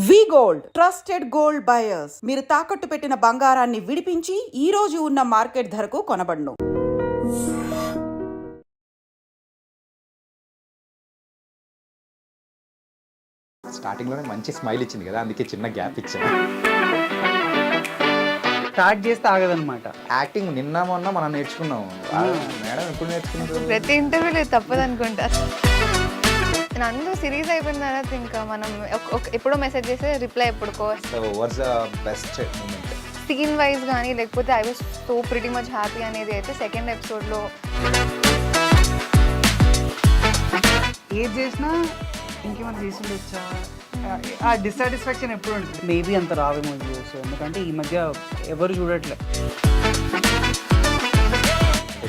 వి gold trusted gold buyers మీరు తాకట్టు పెట్టిన బంగారాన్ని విడిపించి ఈ రోజు ఉన్న మార్కెట్ ధరకు కొనబడును. స్టార్టింగ్ లోనే మంచి స్మైల్ ఇచ్చింది కదా, అందుకే చిన్న గ్యాప్ ఇచ్చాను. స్టార్ట్ చేస్తే ఆగదనమాట. యాక్టింగ్ నిన్న మొన్న మనం నేర్చుకున్నాం. మేడం ఎప్పుడు నేర్చుకున్నారు? ప్రతి ఇంటర్వ్యూలో తప్పదు అనుకుంటా. నందు సిరీస్ అయిపోయిన తర్వాత ఇంకా మనం ఎప్పుడో మెసేజ్ చేస్తే రిప్లై ఎప్పుడుకో. So what's the best moment? Scene wise కానీ లేకపోతే I was so pretty much happy అనేది అయితే సెకండ్ ఎపిసోడ్లో. ఏది చేసినా ఇంకేమైనా చేసి ఉండొచ్చా, ఆ డిస్సాటిస్ఫాక్షన్ ఎప్పుడు ఉంటుంది. మేబీ అంత రావేమో వ్యూస్, ఎందుకంటే ఈ మధ్య ఎవరు చూడట్లే.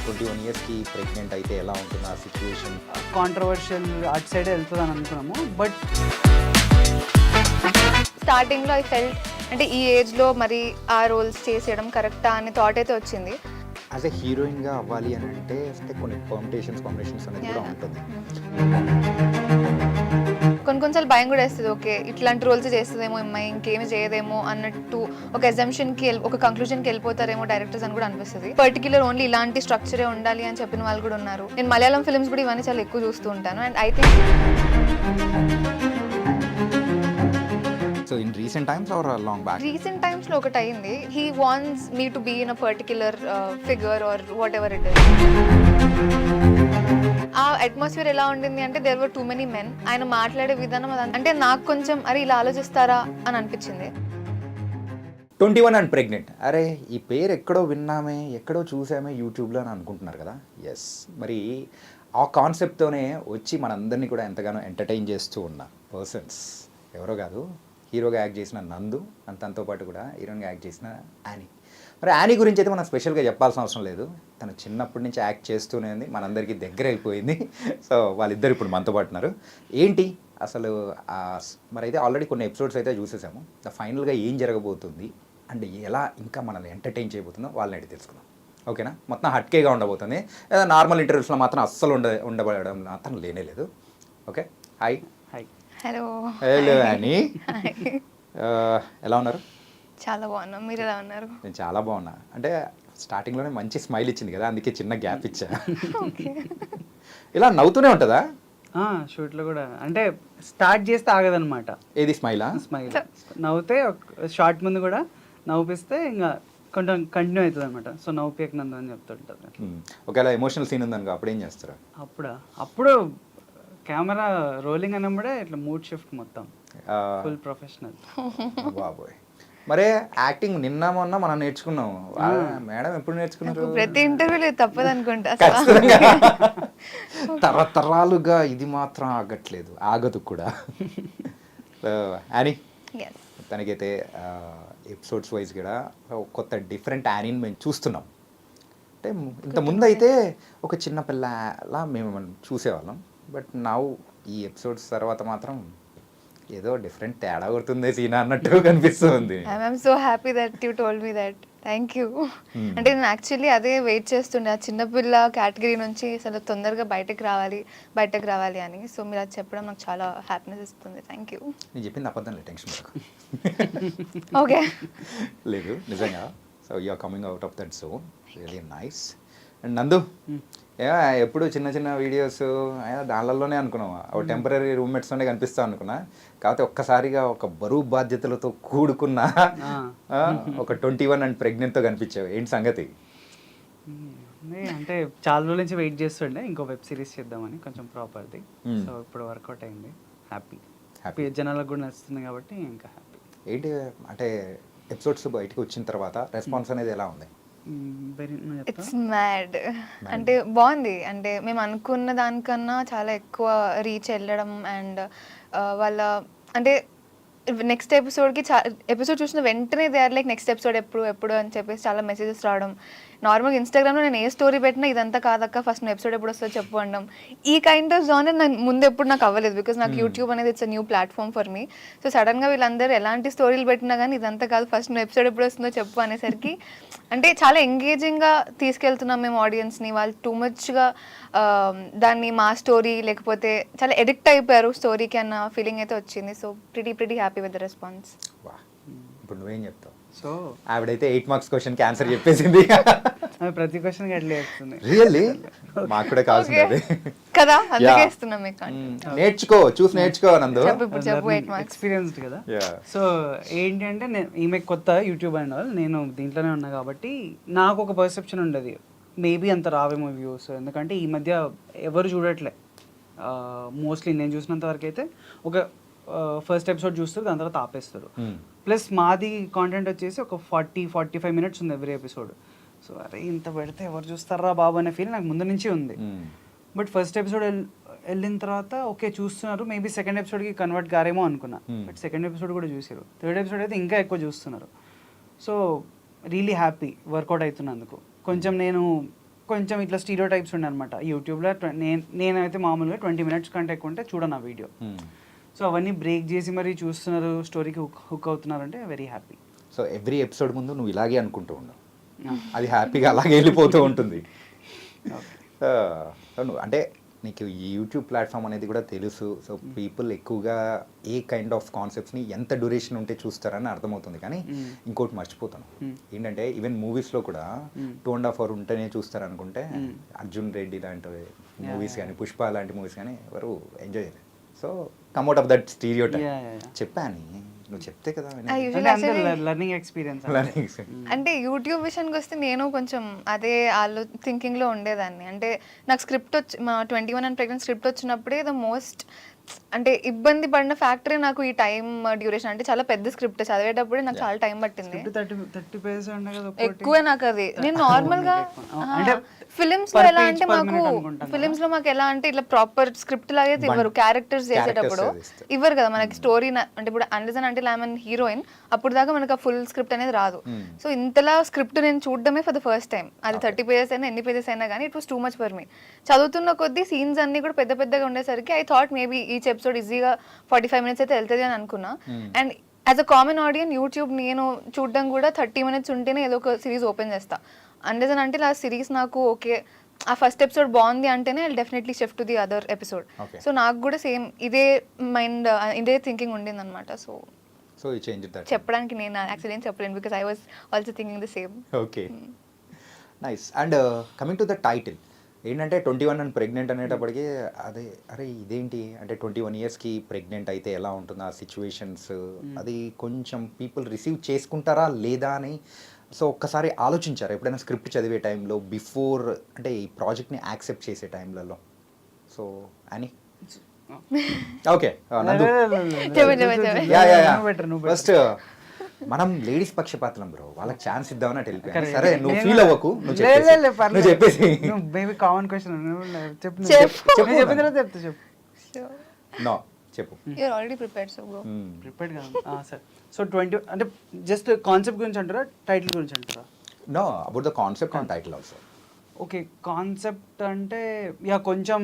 21 yearsకి ప్రెగ్నెంట్ అయితే ఎలా ఉంటుంది ఆ సిచ్యువేషన్? కాంట్రవర్షియల్ అటు సైడే వెళ్తుంది అని అనుకున్నాము. బట్ స్టార్టింగ్లో ఐ ఫెల్ట్ అంటే ఈ ఏజ్లో మరి ఆ రోల్స్ చేసేయడం కరెక్టా అనే థాట్ అయితే వచ్చింది. యాజ్ ఎ హీరోయిన్గా అవ్వాలి అని అంటే కొన్ని కాంబినేషన్స్ అనేది కూడా ఉంటుంది. కొన్నిసార్లు భయం కూడా వేస్తుంది, ఓకే ఇట్లాంటి రోల్స్ చేస్తుందేమో అమ్మాయి, ఇంకేమి చేయదేమో అన్నట్టు ఒక అజంప్షన్కి ఒక కంక్లూజన్కి వెళ్ళిపోతారేమో డైరెక్టర్స్ అని కూడా అనిపిస్తుంది. పర్టికులర్ ఓన్లీ ఇలాంటి స్ట్రక్చరే ఉండాలి అని చెప్పిన వాళ్ళు కూడా ఉన్నారు. నేను మలయాళం ఫిల్మ్స్ కూడా ఇవన్నీ చాలా ఎక్కువ చూస్తూ ఉంటాను. And I think so in recent times or long back? Recent టైమ్స్లో ఒకటి అయింది. He wants me to be in a particular figure or whatever it is. ఆ అట్మాస్ఫియర్ ఎలా ఉండింది అంటే there were too many men. ఆయన మాట్లాడే విధానం అంటే నాకు కొంచెం అరే ఇలా ఆలోచిస్తారా అని అనిపించింది. 21 అండ్ ప్రెగ్నెంట్, అరే ఈ పేరు ఎక్కడో విన్నామే, ఎక్కడో చూసామే యూట్యూబ్లో అని అనుకుంటున్నారు కదా. ఎస్, మరి ఆ కాన్సెప్ట్తోనే వచ్చి మనందరినీ కూడా ఎంతగానో ఎంటర్టైన్ చేస్తూ ఉన్న పర్సన్స్ ఎవరో కాదు, హీరోగా యాక్ట్ చేసిన నందు అండ్ తనతో పాటు కూడా హీరోయిన్గా యాక్ట్ చేసిన యానీ. మరి యానీ గురించి అయితే మనం స్పెషల్గా చెప్పాల్సిన అవసరం లేదు. తను చిన్నప్పటి నుంచి యాక్ట్ చేస్తూనే ఉంది, మనందరికీ దగ్గర అయిపోయింది. సో వాళ్ళిద్దరు ఇప్పుడు మనతో పాటు ఉన్నారు. ఏంటి అసలు మరి అయితే ఆల్రెడీ కొన్ని ఎపిసోడ్స్ అయితే చూసేసాము. ఫైనల్గా ఏం జరగబోతుంది అండ్ ఎలా ఇంకా మనల్ని ఎంటర్టైన్ చేయబోతుందో వాళ్ళని అడిగి తెలుసుకుందాం. ఓకేనా? మొత్తం హట్కేగా ఉండబోతుంది. నార్మల్ ఇంటర్వ్యూస్లో మాత్రం అస్సలు ఉండబడడం మాత్రం లేనే లేదు. Okay, hi. Hi. Hello. Hello Annie, ఎలా ఉన్నారు? చాలా బాగున్నా, మీరు ఎలా ఉన్నారు? నేను చాలా బాగున్నా. అంటే స్టార్టింగ్లోనే మంచి స్మైల్ ఇచ్చింది కదా, అందుకే చిన్న గ్యాప్ ఇచ్చా. ఇలా నవ్వుతూనే ఉంటుందా షూట్లో కూడా? అంటే స్టార్ట్ చేస్తే ఆగదనమాట. ఏది స్మైలా? స్మైల్ నవ్వుతే షార్ట్ ముందు కూడా నవ్వుపిస్తే ఇంకా కొంచెం కంటిన్యూ అవుతుంది అనమాట. సో నవ్వుపేక నందు అని చెప్తుంటారు. ఒకవేళ ఎమోషనల్ సీన్ ఉందనుకో అప్పుడు ఏం చేస్తారు? అప్పుడు కెమెరా రోలింగ్ అన్నప్పుడే ఇట్లా మూడ్ షిఫ్ట్ మొత్తం ఫుల్ ప్రొఫెషనల్. బాబోయ్, మరే యాక్టింగ్ నిన్న మొన్న మనం నేర్చుకున్నాం. మేడం ఎప్పుడు నేర్చుకున్నారు? ప్రతి ఇంటర్వ్యూలో తప్పదు అనుకుంటా. తరతరాలుగా ఇది మాత్రం ఆగట్లేదు, ఆగదు కూడా. యానీ, తనకైతే ఎపిసోడ్స్ వైజ్ కూడా కొత్త డిఫరెంట్ యానీని మేము చూస్తున్నాం. అంటే ఇంత ముందు అయితే ఒక చిన్న పిల్లలా మేము చూసేవాళ్ళం. బట్ నౌ ఈ ఎపిసోడ్స్ తర్వాత మాత్రం ఏదో డిఫరెంట్ తేడా కొడుతుంది సీనా అన్నట్టు కనిపిస్తుంది. I'm so happy that you told me that. Thank you. అంటే నేను యాక్చువల్లీ అదే వెయిట్ చేస్తుండే, ఆ చిన్నపిల్ల కేటగిరీ నుంచి అసలు తొందరగా బయటకు రావాలి అని. సో మీరు అది చెప్పడం నాకు చాలా హ్యాపీనెస్ ఇస్తుంది. Thank you. నేను చెప్పింది అబద్ధం లేదు, టెన్షన్ ఓకే. లేదు నిజంగా. So you are coming out of that zone, really nice. And Nandu, ఎప్పుడు చిన్న చిన్న వీడియోస్ దానిలోనే అనుకున్నాం, ఒక టెంపరీ రూమ్మేట్స్తోనే కనిపిస్తాం అనుకున్నా. కాకపోతే ఒక్కసారిగా ఒక బరువు బాధ్యతలతో కూడుకున్న ఒక 21 అండ్ ప్రెగ్నెంట్తో కనిపించావు. ఏంటి సంగతి? అంటే చాలా రోజుల నుంచి వెయిట్ చేస్తుండే ఇంకో వెబ్ సిరీస్ చేద్దామని, కొంచెం ప్రాపర్ది. సో ఇప్పుడు వర్కౌట్ అయింది. హ్యాపీ జనాలకు కూడా నచ్చుతుంది కాబట్టి ఇంకా హ్యాపీ. ఏంటి అంటే ఎపిసోడ్స్ బయటకు వచ్చిన తర్వాత రెస్పాన్స్ అనేది ఎలా ఉంది? It's mad. అంటే బాగుంది. అంటే మేము అనుకున్న దానికన్నా చాలా ఎక్కువ రీచ్ వెళ్ళడం అండ్ వాళ్ళ అంటే నెక్స్ట్ ఎపిసోడ్కి ఎపిసోడ్ చూసిన వెంటనే they are like next episode ఎప్పుడు అని చెప్పేసి చాలా మెసేజెస్ రావడం. నార్మల్గా ఇన్స్టాగ్రామ్లో నేను ఏ స్టోరీ పెట్టినా ఇదంతా కాదక్క ఫస్ట్ ఎపిసోడ్ ఎప్పుడు వస్తుందో చెప్పు అనడం. ఈ కైండ్ ఆఫ్ జానర్ నేను ముందు ఎప్పుడు నాకు అవ్వలేదు, బికాస్ నాకు యూట్యూబ్ అనేది it's a new platform for me. So సడన్గా వీళ్ళందరూ ఎలాంటి స్టోరీలు పెట్టినా కానీ ఇదంతా కాదు ఫస్ట్ ఎపిసోడ్ ఎప్పుడు వస్తుందో చెప్పు అనేసరికి అంటే చాలా ఎంగేజింగ్గా తీసుకెళ్తున్నాం మేము ఆడియన్స్ని. వాళ్ళు టూ మచ్గా దాన్ని మా స్టోరీ లేకపోతే చాలా ఎడిక్ట్ అయిపోయారు స్టోరీకి అన్న ఫీలింగ్ అయితే వచ్చింది. So pretty happy. Happy with the response. వా, ఇప్పుడు నువ్వేం చెప్తావు? సో ఆవిడైతే 8 మార్క్స్ క్వశ్చన్కి ఆన్సర్ చెప్పేసింది. ప్రతి క్వశ్చన్కి అట్లా చెప్తుంది. రియల్లీ మాకు కూడా కావాల్సింది అదే కదా, అందుకే ఇస్తున్నాం మీకు. నేర్చుకో, చూసి నేర్చుకో నందు. చెప్పు ఇప్పుడు చెప్పు 8 మార్క్స్. ఎక్స్పీరియన్స్డ్ కదా. Yeah. సో ఏంటి అంటే ఈమె కొత్త యూట్యూబ్ అండ్ ఆల్, నేను దీంట్లోనే ఉన్నా కాబట్టి నాకు ఒక పర్సెప్షన్ ఉండదు, మేబీ అంత రావేమో వ్యూస్, ఎందుకంటే ఈ మధ్య ఎవరు చూడట్లే. మోస్ట్లీ నేను చూసినంత వరకు అయితే ఒక ఫస్ట్ ఎపిసోడ్ చూస్తారు, దాని తర్వాత ఆపేస్తారు. ప్లస్ మాది కాంటెంట్ వచ్చేసి ఒక 40-45 మినిట్స్ ఉంది ఎవ్రీ ఎపిసోడ్. సో అరే ఇంత పెడితే ఎవరు చూస్తారా బాబు అనే ఫీల్ నాకు ముందు నుంచి ఉంది. బట్ ఫస్ట్ ఎపిసోడ్ వెళ్ళిన తర్వాత ఓకే చూస్తున్నారు, మేబీ సెకండ్ ఎపిసోడ్కి కన్వర్ట్ కారేమో అనుకున్నా. బట్ సెకండ్ ఎపిసోడ్ కూడా చూసారు, థర్డ్ ఎపిసోడ్ అయితే ఇంకా ఎక్కువ చూస్తున్నారు. సో రియలీ హ్యాపీ వర్కౌట్ అవుతున్నందుకు. కొంచెం ఇట్లా స్టీరియో టైప్స్ ఉండే అనమాట యూట్యూబ్లో. నేనైతే మామూలుగా 20 మినిట్స్ కంటే ఎక్కువ ఉంటే చూడను ఆ వీడియో. సో అవన్నీ బ్రేక్ చేసి మరీ చూస్తున్నారు, స్టోరీకి హుక్ అవుతున్నారు అంటే very happy. So every episode ముందు నువ్వు ఇలాగే అనుకుంటూ ఉండవు, అది హ్యాపీగా అలాగే వెళ్ళిపోతూ ఉంటుంది. అంటే నీకు ఈ యూట్యూబ్ ప్లాట్ఫామ్ అనేది కూడా తెలుసు. సో పీపుల్ ఎక్కువగా ఏ కైండ్ ఆఫ్ కాన్సెప్ట్స్ని ఎంత డ్యూరేషన్ ఉంటే చూస్తారని అర్థమవుతుంది. కానీ ఇంకోటి మర్చిపోతాను ఏంటంటే, ఈవెన్ మూవీస్లో కూడా 2.5 hours ఉంటేనే చూస్తారు అనుకుంటే, అర్జున్ రెడ్డి లాంటి మూవీస్ కానీ, పుష్ప లాంటి మూవీస్ కానీ ఎవరు ఎంజాయ్ చేయలేదు. So come out of that stereo type చెప్పాను, నువ్వు చెప్తే కదా లర్నింగ్ ఎక్స్పీరియన్స్. అంటే యూట్యూబ్ విషయానికి వస్తే నేను కొంచెం అదే థింకింగ్లో ఉండేదాన్ని. అంటే నాకు స్క్రిప్ట్ మా 21 and Pregnant స్క్రిప్ట్ వచ్చినప్పుడే ద మోస్ట్ అంటే ఇబ్బంది పడిన ఫ్యాక్టరీ నాకు ఈ టైం డ్యూరేషన్. అంటే చాలా పెద్ద స్క్రిప్ట్ చదివేటప్పుడే నాకు చాలా టైం పట్టింది. 30 pages ఎక్కువే నాకు అది. నేను నార్మల్ గా ఫిలిమ్స్ లో ఎలా అంటే ఫిలిమ్స్ లో మాకు ఎలా అంటే ఇట్లా ప్రాపర్ స్క్రిప్ట్ లాగే ఇవ్వరు. క్యారెక్టర్స్ చేసేటప్పుడు ఇవ్వరు కదా మనకి స్టోరీ. అంటే ఇప్పుడు అండర్సన్ అంటే ఐఎమ్ హీరోయిన్, అప్పుడు దాకా మనకు ఆ ఫుల్ స్క్రిప్ట్ అనేది రాదు. సో ఇంతలా స్క్రిప్ట్ నేను చూడడమే ఫర్ ద ఫస్ట్ టైం. అది 30 pages అయినా ఎన్ని పేజెస్ అయినా కానీ it was too much for me. చదువుతున్న కొద్దీ సీన్స్ అన్ని కూడా పెద్ద పెద్దగా ఉండేసరికి I thought maybe each episode ఈజీగా 45 minutes అయితే వెళ్తుంది అని అనుకున్నా. And as a common audience YouTube నేను చూడడం కూడా 30 minutes ఉంటేనే ఏదో ఒక సిరీస్ ఓపెన్ చేస్తా. అండర్సన్ అంటే ఆ సిరీస్ నాకు ఓకే ఆ ఫస్ట్ ఎపిసోడ్ బాగుంది అంటేనే I definitely shift to the other episode. So నాకు కూడా సేమ్ ఇదే మైండ్ ఇదే థింకింగ్ ఉండింది అనమాట. సో చెప్పడానికి నేను యాక్చువల్లీ ఏం చెప్పలేను, because I was also thinking the same. Okay, nice. And coming to the title ఏంటంటే 21 and Pregnant అనేటప్పటికీ అరే ఇదేంటి అంటే 21 yearsకి ప్రెగ్నెంట్ అయితే ఎలా ఉంటుందో ఆ సిచ్యువేషన్స్, అది కొంచెం పీపుల్ రిసీవ్ చేసుకుంటారా లేదా అని. సో ఒక్కసారి ఆలోచించారు ఎప్పుడైనా స్క్రిప్ట్ చదివే టైంలో, బిఫోర్ అంటే ఈ ప్రాజెక్ట్ని యాక్సెప్ట్ చేసే టైంలలో? సో అని ఓకే ఫస్ట్ మనం లేడీస్ పక్షపాతం బ్రో, వాళ్ళకి ఛాన్స్ ఇద్దామని వెళ్ళిపోయాను. సరే నువ్వు ఫీల్ అవ్వకు, నువ్వు చెప్పేసి బేబీ కామన్ క్వశ్చన్ చెప్పు. నో చెప్పు. You are already prepared, so go. Prepared కదా సరే. సో 20 అంటే జస్ట్ కాన్సెప్ట్ గురించి అంటారా, టైటిల్ గురించి అంటారా? No, about the concept and title also. Okay, concept అంటే కొంచెం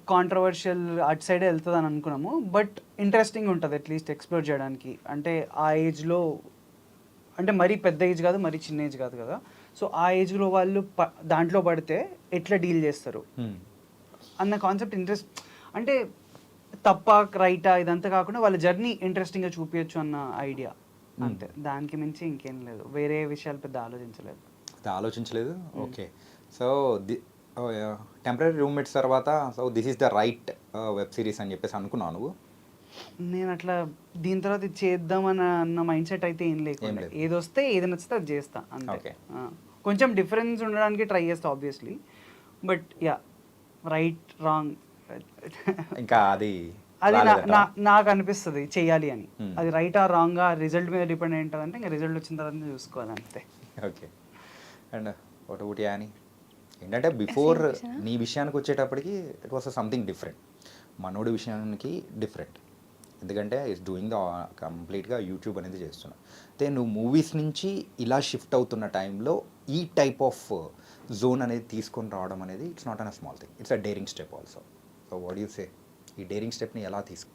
కాంట్రవర్షియల్ అటు సైడే వెళ్తుంది అని అనుకున్నాము. బట్ ఇంట్రెస్టింగ్ ఉంటుంది అట్లీస్ట్ ఎక్స్ప్లోర్ చేయడానికి. అంటే ఆ ఏజ్లో అంటే మరీ పెద్ద ఏజ్ కాదు, మరీ చిన్న ఏజ్ కాదు కదా. సో ఆ ఏజ్లో వాళ్ళు దాంట్లో పడితే ఎట్లా డీల్ చేస్తారు అన్న కాన్సెప్ట్ ఇంట్రెస్ట్. అంటే తప్ప రైటా ఇదంతా కాకుండా వాళ్ళ జర్నీ ఇంట్రెస్టింగ్గా చూపించచ్చు అన్న ఐడియా అంతే. దానికి మించి ఇంకేం లేదు, వేరే విషయాలు పెద్ద ఆలోచించలేదు. ఓకే, సో టెంపరీ రూమ్మేట్స్ తర్వాత so this is the right web series అని చెప్పేసి అనుకున్నాను నువ్వు? నేను అట్లా దీని తర్వాత ఇది చేద్దామని అన్న మైండ్ సెట్ అయితే ఏం లేకుండా, ఏది వస్తే ఏది నచ్చితే అది చేస్తా అంతే. కొంచెం డిఫరెన్స్ ఉండడానికి ట్రై చేస్తా obviously, but yeah right wrong ఇంకా అది నాకు అనిపిస్తుంది చెయ్యాలి అని. అది రైట్ ఆర్ రాంగ్ ఆ రిజల్ట్ మీద డిపెండ్ అయి ఉంటుంది. అంటే ఇంకా రిజల్ట్ వచ్చిన తర్వాత చూసుకోవాలి అంతే. ఓకే, అండ్ ఒకటి అని ఏంటంటే బిఫోర్ నీ విషయానికి వచ్చేటప్పటికి ఇట్ వాస్ సంథింగ్ డిఫరెంట్, మనోడి విషయానికి డిఫరెంట్. ఎందుకంటే ఇట్స్ డూయింగ్ ద కంప్లీట్గా యూట్యూబ్ అనేది చేస్తున్నావు. అయితే నువ్వు మూవీస్ నుంచి ఇలా షిఫ్ట్ అవుతున్న టైంలో ఈ టైప్ ఆఫ్ జోన్ అనేది తీసుకొని రావడం అనేది it's not an a small thing, it's a daring step also. So what you say, ఈ డేరింగ్ స్టెప్ని ఎలా తీసుకు?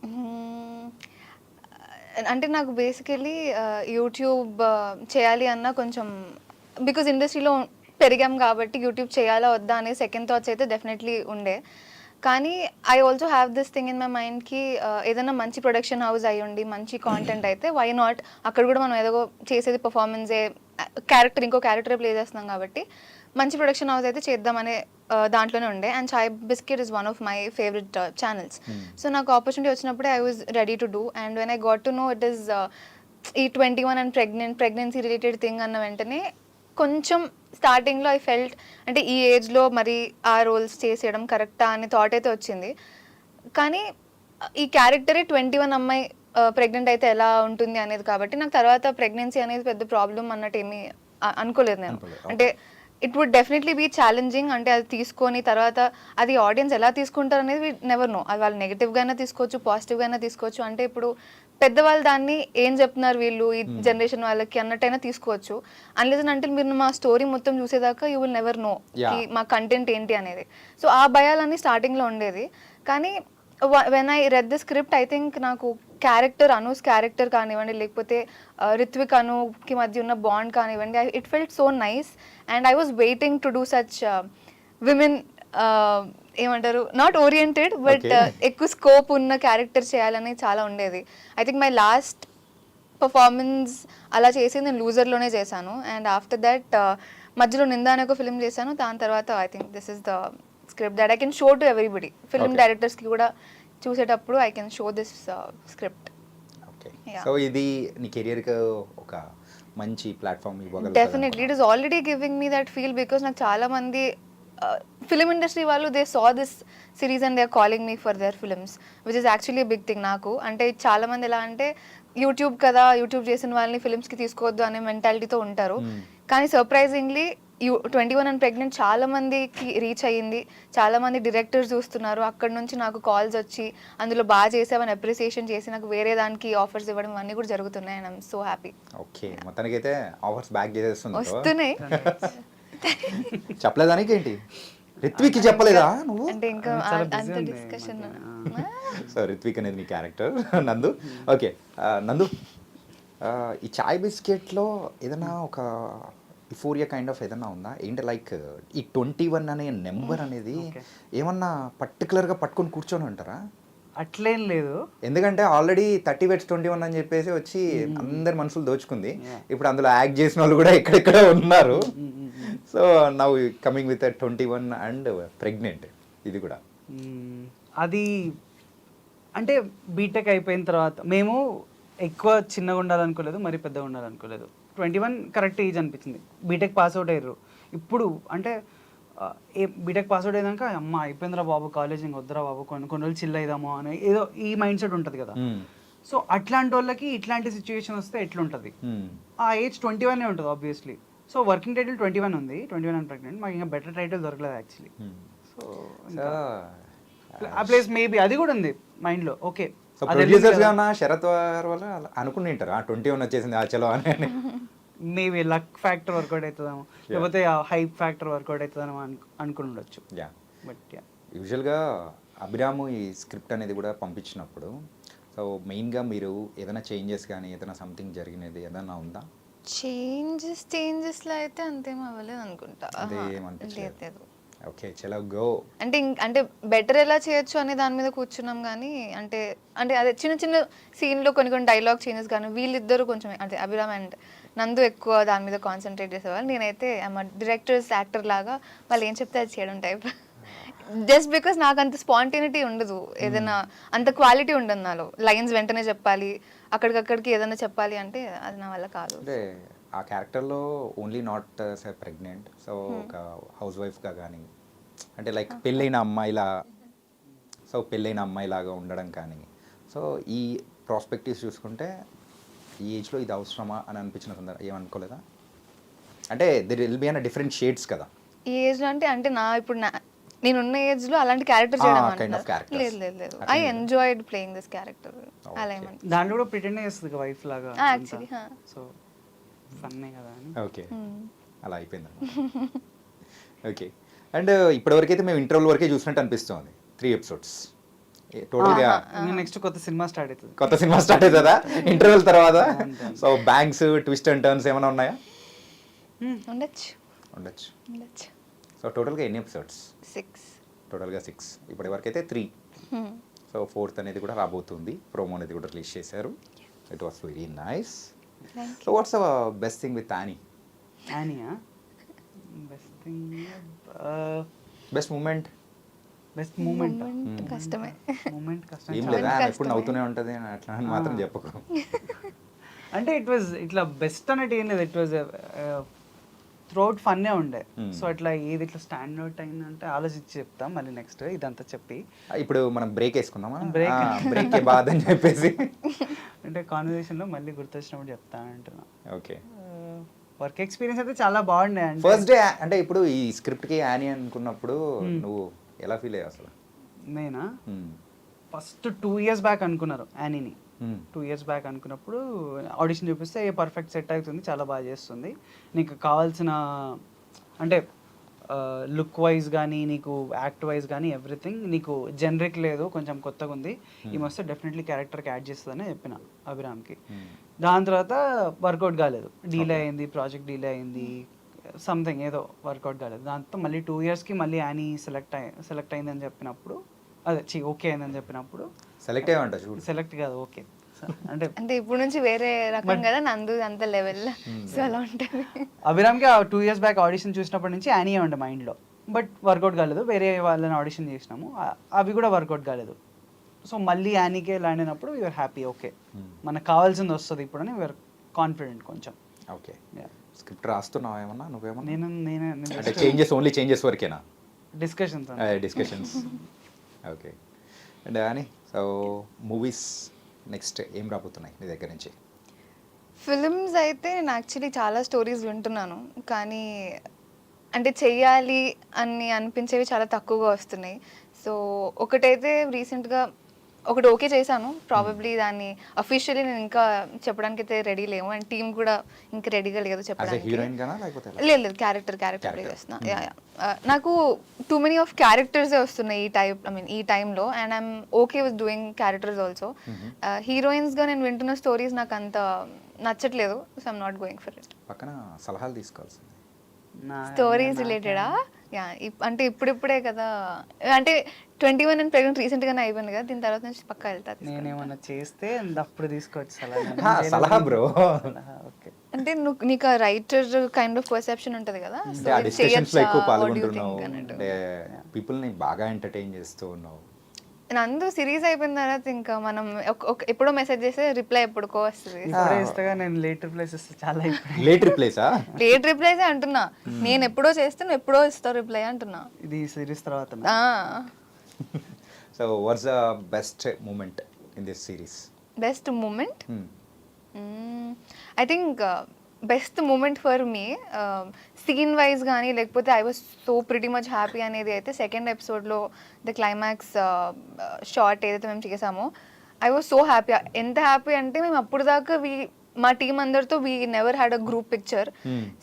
అంటే నాకు బేసికలీ యూట్యూబ్ చేయాలి అన్న కొంచెం బికాజ్ ఇండస్ట్రీలో పెరిగాం కాబట్టి యూట్యూబ్ చేయాలా వద్దా అనే సెకండ్ థాట్స్ అయితే డెఫినెట్లీ ఉండే. కానీ I also have this thing in my మైండ్కి ఏదైనా మంచి ప్రొడక్షన్ హౌస్ అయ్యుండి మంచి కాంటెంట్ అయితే వై నాట్, అక్కడ కూడా మనం ఏదో చేసేది పర్ఫార్మెన్సే, ఇంకో క్యారెక్టర్ ప్లే చేస్తున్నాం కాబట్టి మంచి ప్రొడక్షన్ హౌస్ అయితే చేద్దామనే దాంట్లోనే ఉండే. And chai biscuit is one of my favourite channels. So నాకు ఆపర్చునిటీ వచ్చినప్పుడే I was ready to do. And when I got to know it is ఈ 21 అండ్ ప్రెగ్నెన్సీ రిలేటెడ్ థింగ్ అన్న వెంటనే కొంచెం స్టార్టింగ్లో ఐ ఫెల్ట్ అంటే ఈ ఏజ్లో మరి ఆ రోల్స్ చేసేయడం కరెక్టా అనే థాట్ అయితే వచ్చింది. కానీ ఈ క్యారెక్టరే 21 అమ్మాయి ప్రెగ్నెంట్ అయితే ఎలా ఉంటుంది అనేది కాబట్టి నాకు తర్వాత ప్రెగ్నెన్సీ అనేది పెద్ద ప్రాబ్లం అన్నట్టు ఏమీ అనుకోలేదు నేను. అంటే it would definitely be challenging. అంటే అది తీసుకొని తర్వాత అది ఆడియన్స్ ఎలా తీసుకుంటారు అనేది వి నెవర్ నో. అది వాళ్ళు నెగిటివ్గా అయినా తీసుకోవచ్చు, పాజిటివ్గా అయినా తీసుకోవచ్చు. అంటే ఇప్పుడు పెద్దవాళ్ళు దాన్ని ఏం చెప్తున్నారు వీళ్ళు ఈ జనరేషన్ వాళ్ళకి అన్నట్టయినా తీసుకోవచ్చు. అన్లెస్ అంటే మీరు మా స్టోరీ మొత్తం చూసేదాకా యూ విల్ నెవర్ నో మా కంటెంట్ ఏంటి అనేది. సో ఆ భయాలన్నీ స్టార్టింగ్లో ఉండేది. కానీ when I read the script I think నాకు క్యారెక్టర్, అనూస్ క్యారెక్టర్ కానివ్వండి, లేకపోతే రిత్విక్ అనుకి మధ్య ఉన్న బాండ్ కానివ్వండి, it felt so nice. And I was waiting to do such women ఏమంటారు నాట్ ఓరియంటెడ్ బట్ ఎక్కువ స్కోప్ ఉన్న క్యారెక్టర్ చేయాలని చాలా ఉండేది. I think my last performance అలా చేసి నేను లూజర్లోనే చేశాను. అండ్ ఆఫ్టర్ దట్ మధ్యలో నిందా అనే ఒక ఫిల్మ్ చేశాను. దాని తర్వాత I think this is the script that I can show to everybody. Film డైరెక్టర్స్కి కూడా చూసేటప్పుడు I can show this script. Okay, so ఇది నీ కెరియర్కి ఒక మంచి ప్లాట్ఫామ్ ఇవ్వగలదు. Definitely it is already giving me that feel because నాకు చాలా మంది ఫిలిం ఇండస్ట్రీ వాళ్ళు they saw this series and they are calling me for their films which is actually big thing నాకు. అంటే చాలా మంది ఎలా అంటే యూట్యూబ్ కదా, యూట్యూబ్ చేసిన వాళ్ళని ఫిల్మ్స్కి తీసుకోవద్దు అనే మెంటాలిటీతో ఉంటారు. కానీ సర్ప్రైజింగ్లీ 21 అండ్ ప్రెగ్నెంట్ చాలా మందికి రీచ్ అయ్యింది. చాలా మంది డైరెక్టర్స్ చూస్తున్నారు. అక్కడ నుంచి నాకు కాల్స్ వచ్చి అందులో బాగా చేసామని అప్రిసియేషన్ చేసి నాకు వేరే దానికి ఆఫర్స్ ఇవ్వడం అన్నీ కూడా జరుగుతున్నాయి. And I'm so happy. Okay, మొత్తానికైతే ఆఫర్స్ బ్యాక్ చేసేస్తుంది. వస్తున్నాయి. చెప్పలేదానికి ఏంటి, రిత్విక్ చెప్పలేదా నువ్వు? అంటే ఇంకా అంత డిస్కషన్. సో రిత్విక్ అనేది నీ క్యారెక్టర్ నందు. ఓకే నందు, ఈ చాయ్ బిస్కెట్లో ఏదైనా ఒక ఇఫోరియా కైండ్ ఆఫ్ ఏదన్నా ఉందా ఏంటి? లైక్ ఈ 21 అనే నెంబర్ అనేది ఏమన్నా పర్టికులర్గా పట్టుకొని కూర్చొని ఉంటారా? అట్లేం లేదు, ఎందుకంటే ఆల్రెడీ 30 వెట్స్ 21 అని చెప్పేసి వచ్చి అందరి మనసులు దోచుకుంది. ఇప్పుడు అందులో యాక్ట్ చేసిన వాళ్ళు కూడా ఎక్కడెక్కడ ఉన్నారు. So now coming with 21 and pregnant, ఇది కూడా అది అంటే బీటెక్ అయిపోయిన తర్వాత మేము ఎక్కువ చిన్నగా ఉండాలనుకోలేదు, మరి పెద్దగా ఉండాలనుకోలేదు. 21 కరెక్ట్ ఏజ్ అనిపించింది. బీటెక్ పాస్ అవుట్ అయ్యారు. ఇప్పుడు అంటే బీటెక్ పాస్ అవుట్ అయ్యాక అమ్మ అయిపోయిందిరా బాబు కాలేజ్, ఇంక వద్దురా బాబు కొన్ని రోజులు చిల్ అయిదాము అని ఏదో ఈ మైండ్ సెట్ ఉంటుంది కదా. సో అట్లాంటి వాళ్ళకి ఇట్లాంటి సిచ్యువేషన్ వస్తే ఎట్లుంటుంది? ఆ ఏజ్ 21 ఉంటుంది ఆబ్వియస్లీ. సో వర్కింగ్ టైటిల్ 21 ఉంది, 21 అండ్ ప్రెగ్నెంట్. మాకు ఇంకా బెటర్ టైటిల్ దొరకలేదు యాక్చువల్లీ. సో ఆ ప్లేస్ మేబీ అది కూడా ఉంది మైండ్లో. ఓకే, ప్రొడ్యూసర్స్ గా శరత్ వల్ల అనుకుని ఉంటారు 21 వచ్చేసింది ఆ చలో అని. మేబీ లక్ ఫ్యాక్టర్ వర్కౌట్ అవుతుందేమో, లేకపోతే హైప్ ఫ్యాక్టర్ వర్కౌట్ అవుతుందేమో అనుకుని ఉండొచ్చు. బట్ యూజువల్గా అభిరాము ఈ స్క్రిప్ట్ అనేది కూడా పంపించినప్పుడు సో మెయిన్గా మీరు ఏదైనా చేంజెస్ కానీ ఏదైనా సంథింగ్ జరిగినది ఏదైనా ఉందా? చేంజెస్లో అయితే అంతేం అవ్వలేదు అనుకుంటా. లేదు. ఓకే, చలో గో. అంటే బెటర్ ఎలా చేయొచ్చు అనే దాని మీద కూర్చున్నాం. కానీ అంటే అదే చిన్న చిన్న సీన్లో కొన్ని డైలాగ్ చేంజెస్ కానీ వీళ్ళిద్దరూ కొంచెం అంటే అభిరామ్ అండ్ నందు ఎక్కువ దాని మీద కాన్సన్ట్రేట్ చేసేవాళ్ళు. నేనైతే డైరెక్టర్స్ యాక్టర్ లాగా వాళ్ళు ఏం చెప్తే అది చేయడం టైప్. జస్ట్ బికాస్ నాకు అంత స్పాంటేనిటీ ఉండదు, ఏదైనా అంత క్వాలిటీ ఉండదు నాలో. లైన్స్ వెంటనే చెప్పాలి, అక్కడికక్కడికి ఏదైనా చెప్పాలి అంటే అది నా వల్ల కాదు. అంటే ఆ క్యారెక్టర్లో ఓన్లీ నాట్ ప్రెగ్నెంట్, సో ఒక హౌస్ వైఫ్గా కానీ అంటే లైక్ పెళ్ళైన అమ్మాయిలాగా ఉండడం కానీ, సో ఈ ప్రాస్పెక్టివ్స్ చూసుకుంటే ఈ ఏజ్లో ఇది అవసరమా అని అనిపించిన సందర్భం ఏమనుకోలేదా? అంటే there will be an different shades కదా ఈ ఏజ్లో. అంటే ఇప్పుడు నేనున్న ఏజ్లో అలాంటి క్యారెక్టర్ చేయడం లేదు. I enjoyed playing this character. అలా ఏమని దాంట్లో కూడా ప్రిటెండ్ చేస్తుంది వైఫ్ లాగా యాక్చువల్లీ. సో ఫన్నే కదా అని. ఓకే, అలా అయిపోయింది. ఓకే, అండ్ ఇప్పటివరకు అయితే మేము ఇంటర్వల్ వరకే చూసినట్టు అనిపిస్తుంది. 3 ఎపిసోడ్స్ టోటల్గా. నెక్స్ట్ కొత్త సినిమా స్టార్ట్ అవుతుందా ఇంటర్వెల్ తర్వాత? So banks twist and turns ఏమైనా ఉన్నాయా? ఉండొచ్చు. సో టోటల్గా ఎన్ని ఎపిసోడ్స్? 6. టోటల్గా 6, ఇప్పటి వరకు అయితే 3. సో 4th అనేది కూడా రాబోతుంది, ప్రోమో అనేది కూడా రిలీజ్ చేశారు. It was very nice. So what's best thing with Annie? యానియా best thing, best moment? Best moment కష్టమే. మూమెంట్ కష్టం. ఏం లేదా, ఆమె ఎప్పుడు నవ్వుతూనే ఉంటుంది అని అట్లా అని మాత్రం చెప్పకు. అంటే ఇట్ వాజ్ ఇట్లా బెస్ట్ అనేది ఏం లేదు, ఇట్ వాజ్ త్రూఅవుట్ ఫన్నే ఉండే. సో అట్లా ఏది ఇట్లా స్టాండ్ అవుట్ అయిందంటే ఆలోచించి చెప్తాం మళ్ళీ నెక్స్ట్ ఇదంతా చెప్పి. ఇప్పుడు మనం బ్రేక్ వేసుకుందామా? Break. బ్రేక్ బాధ అని చెప్పేసి. అంటే కాన్వర్సేషన్లో మళ్ళీ గుర్తొచ్చినప్పుడు చెప్తాను అంటున్నా. ఓకే, వర్క్ ఎక్స్పీరియన్స్ అయితే చాలా బాగుండే. అంటే ఫస్ట్ డే అంటే ఇప్పుడు ఈ స్క్రిప్ట్కి యానీ అనుకున్నప్పుడు నువ్వు ఎలా ఫీల్ అయ్యావు అసలు? నేనా ఫస్ట్ 2 years బ్యాక్ అనుకున్నారు యానీని. 2 years బ్యాక్ అనుకున్నప్పుడు ఆడిషన్ చూపిస్తే ఏ పర్ఫెక్ట్ సెట్ అవుతుంది, చాలా బాగా చేస్తుంది, నీకు కావాల్సిన అంటే లుక్ వైజ్ కానీ నీకు యాక్ట్ వైజ్ కానీ ఎవ్రీథింగ్ నీకు జనరిక్ లేదు, కొంచెం కొత్తగా ఉంది, ఈ వస్తే డెఫినెట్లీ క్యారెక్టర్కి యాడ్ చేస్తుందని చెప్పిన అభిరామ్కి. దాని తర్వాత వర్కౌట్ కాలేదు, డీలే అయింది, ప్రాజెక్ట్ డీలే అయింది, సంథింగ్ ఏదో వర్కౌట్ కాలేదు. దాంతో మళ్ళీ 2 yearsకి మళ్ళీ యానీ సెలెక్ట్ అయిందని చెప్పినప్పుడు, అదే ఓకే అయిందని చెప్పినప్పుడు, సెలెక్ట్ అయ్యావంట చూడు. సెలెక్ట్ కాదు ఓకే అంటే అంటే ఇప్పుడు నుంచి వేరే రకం కదా, నందు అంత లెవెల్, సో అలా ఉంటుంది. అభిరామ్కి 2 years బ్యాక్ ఆడిషన్ చూసినప్పటి నుంచి యానీ ఉండే మైండ్లో, బట్ వర్కౌట్ కాలేదు. వేరే వాళ్ళని ఆడిషన్ చేసినాము, అవి కూడా వర్కౌట్ కాలేదు. సో మళ్ళీ యానీకే ల్యాండ్ అయినప్పుడు యూఆర్ హ్యాపీ, ఓకే మనకు కావాల్సింది వస్తుంది ఇప్పుడు అని యూఆర్ కాన్ఫిడెంట్ కొంచెం. ఓకే, స్క్రిప్ట్ రాస్తున్నావా ఏమన్నా నువ్వేమన్నా? నేను అంటే ఓన్లీ చేంజెస్ వరకేనా? డిస్కషన్స్. ఓకే, అండ్ అని సో మూవీస్ నెక్స్ట్ ఏం రాబోతున్నాయి నీ దగ్గర నుంచి? ఫిల్మ్స్ అయితే నేను యాక్చువల్లీ చాలా స్టోరీస్ వింటున్నాను, కానీ అంటే చెయ్యాలి అని అనిపించేవి చాలా తక్కువగా వస్తున్నాయి. సో ఒకటైతే రీసెంట్గా ఒకటి ఓకే చేశాను, ప్రాబబ్లీ దాన్ని అఫీషియల్లీ నేను ఇంకా చెప్పడానికి అయితే రెడీ లేము, అండ్ టీమ్ కూడా ఇంకా రెడీగా లేదు చెప్పడానికి. లేదు లేదు, క్యారెక్టర్ ప్లే చేస్తున్నా. నాకు టూ మెనీ ఆఫ్ క్యారెక్టర్సే వస్తున్నాయి ఈ టైంలో, and I'm okay with doing characters also. హీరోయిన్స్గా నేను వింటున్న స్టోరీస్ నాకు అంత నచ్చట్లేదు, so I'm not going for it. పక్కన సలహాలు తీసుకోవాల్సింది. స్టోరీస్ రిలేటెడా? యా, అంటే ఇప్పుడిప్పుడే కదా, అంటే 21 and pregnant రీసెంట్గానే అయిపోయింది కదా, దీని తర్వాత నుంచి పక్కా వెళ్తాను. నేనేమన్నా చేస్తే అప్పుడు తీసుకోవచ్చు సలహా బ్రో. ఓకే, అంటే నీకు రైటర్ కైండ్ ఆఫ్ పర్సెప్షన్ ఉంటుంది కదా, ఆ డిస్కషన్స్ లో ఎక్కువ పాల్గొంటున్నావు, అంటే పీపుల్ ని బాగా ఎంటర్టైన్ చేస్తూ ఉన్నావు. నందు సిరీస్ అయిపోయిన తర్వాత ఇంకా మనం ఎప్పుడో మెసేజ్ చేస్తే రిప్లై ఎప్పుడుకో వస్తుంది. నేను లేట్ రిప్లైస్ ఇస్తే చాలా లేట్ రిప్లైసా? లేట్ రిప్లైస్ అంటున్నా, నేను ఎప్పుడో చేస్తే నువ్వు ఎప్పుడో ఇస్తావు రిప్లై అంటున్నా. ఇది సిరీస్ తర్వాత. So what's the best moment in this series? Best moment, I think best moment for me scene wise కానీ లేకపోతే I was so pretty much happy అనేది అయితే సెకండ్ ఎపిసోడ్లో ద క్లైమాక్స్ షార్ట్ ఏదైతే మేము చేసామో, ఐ వాజ్ సో హ్యాపీ. ఎంత happy అంటే మేము అప్పుడు దాకా మా టీం అందరితో we never had a group picture,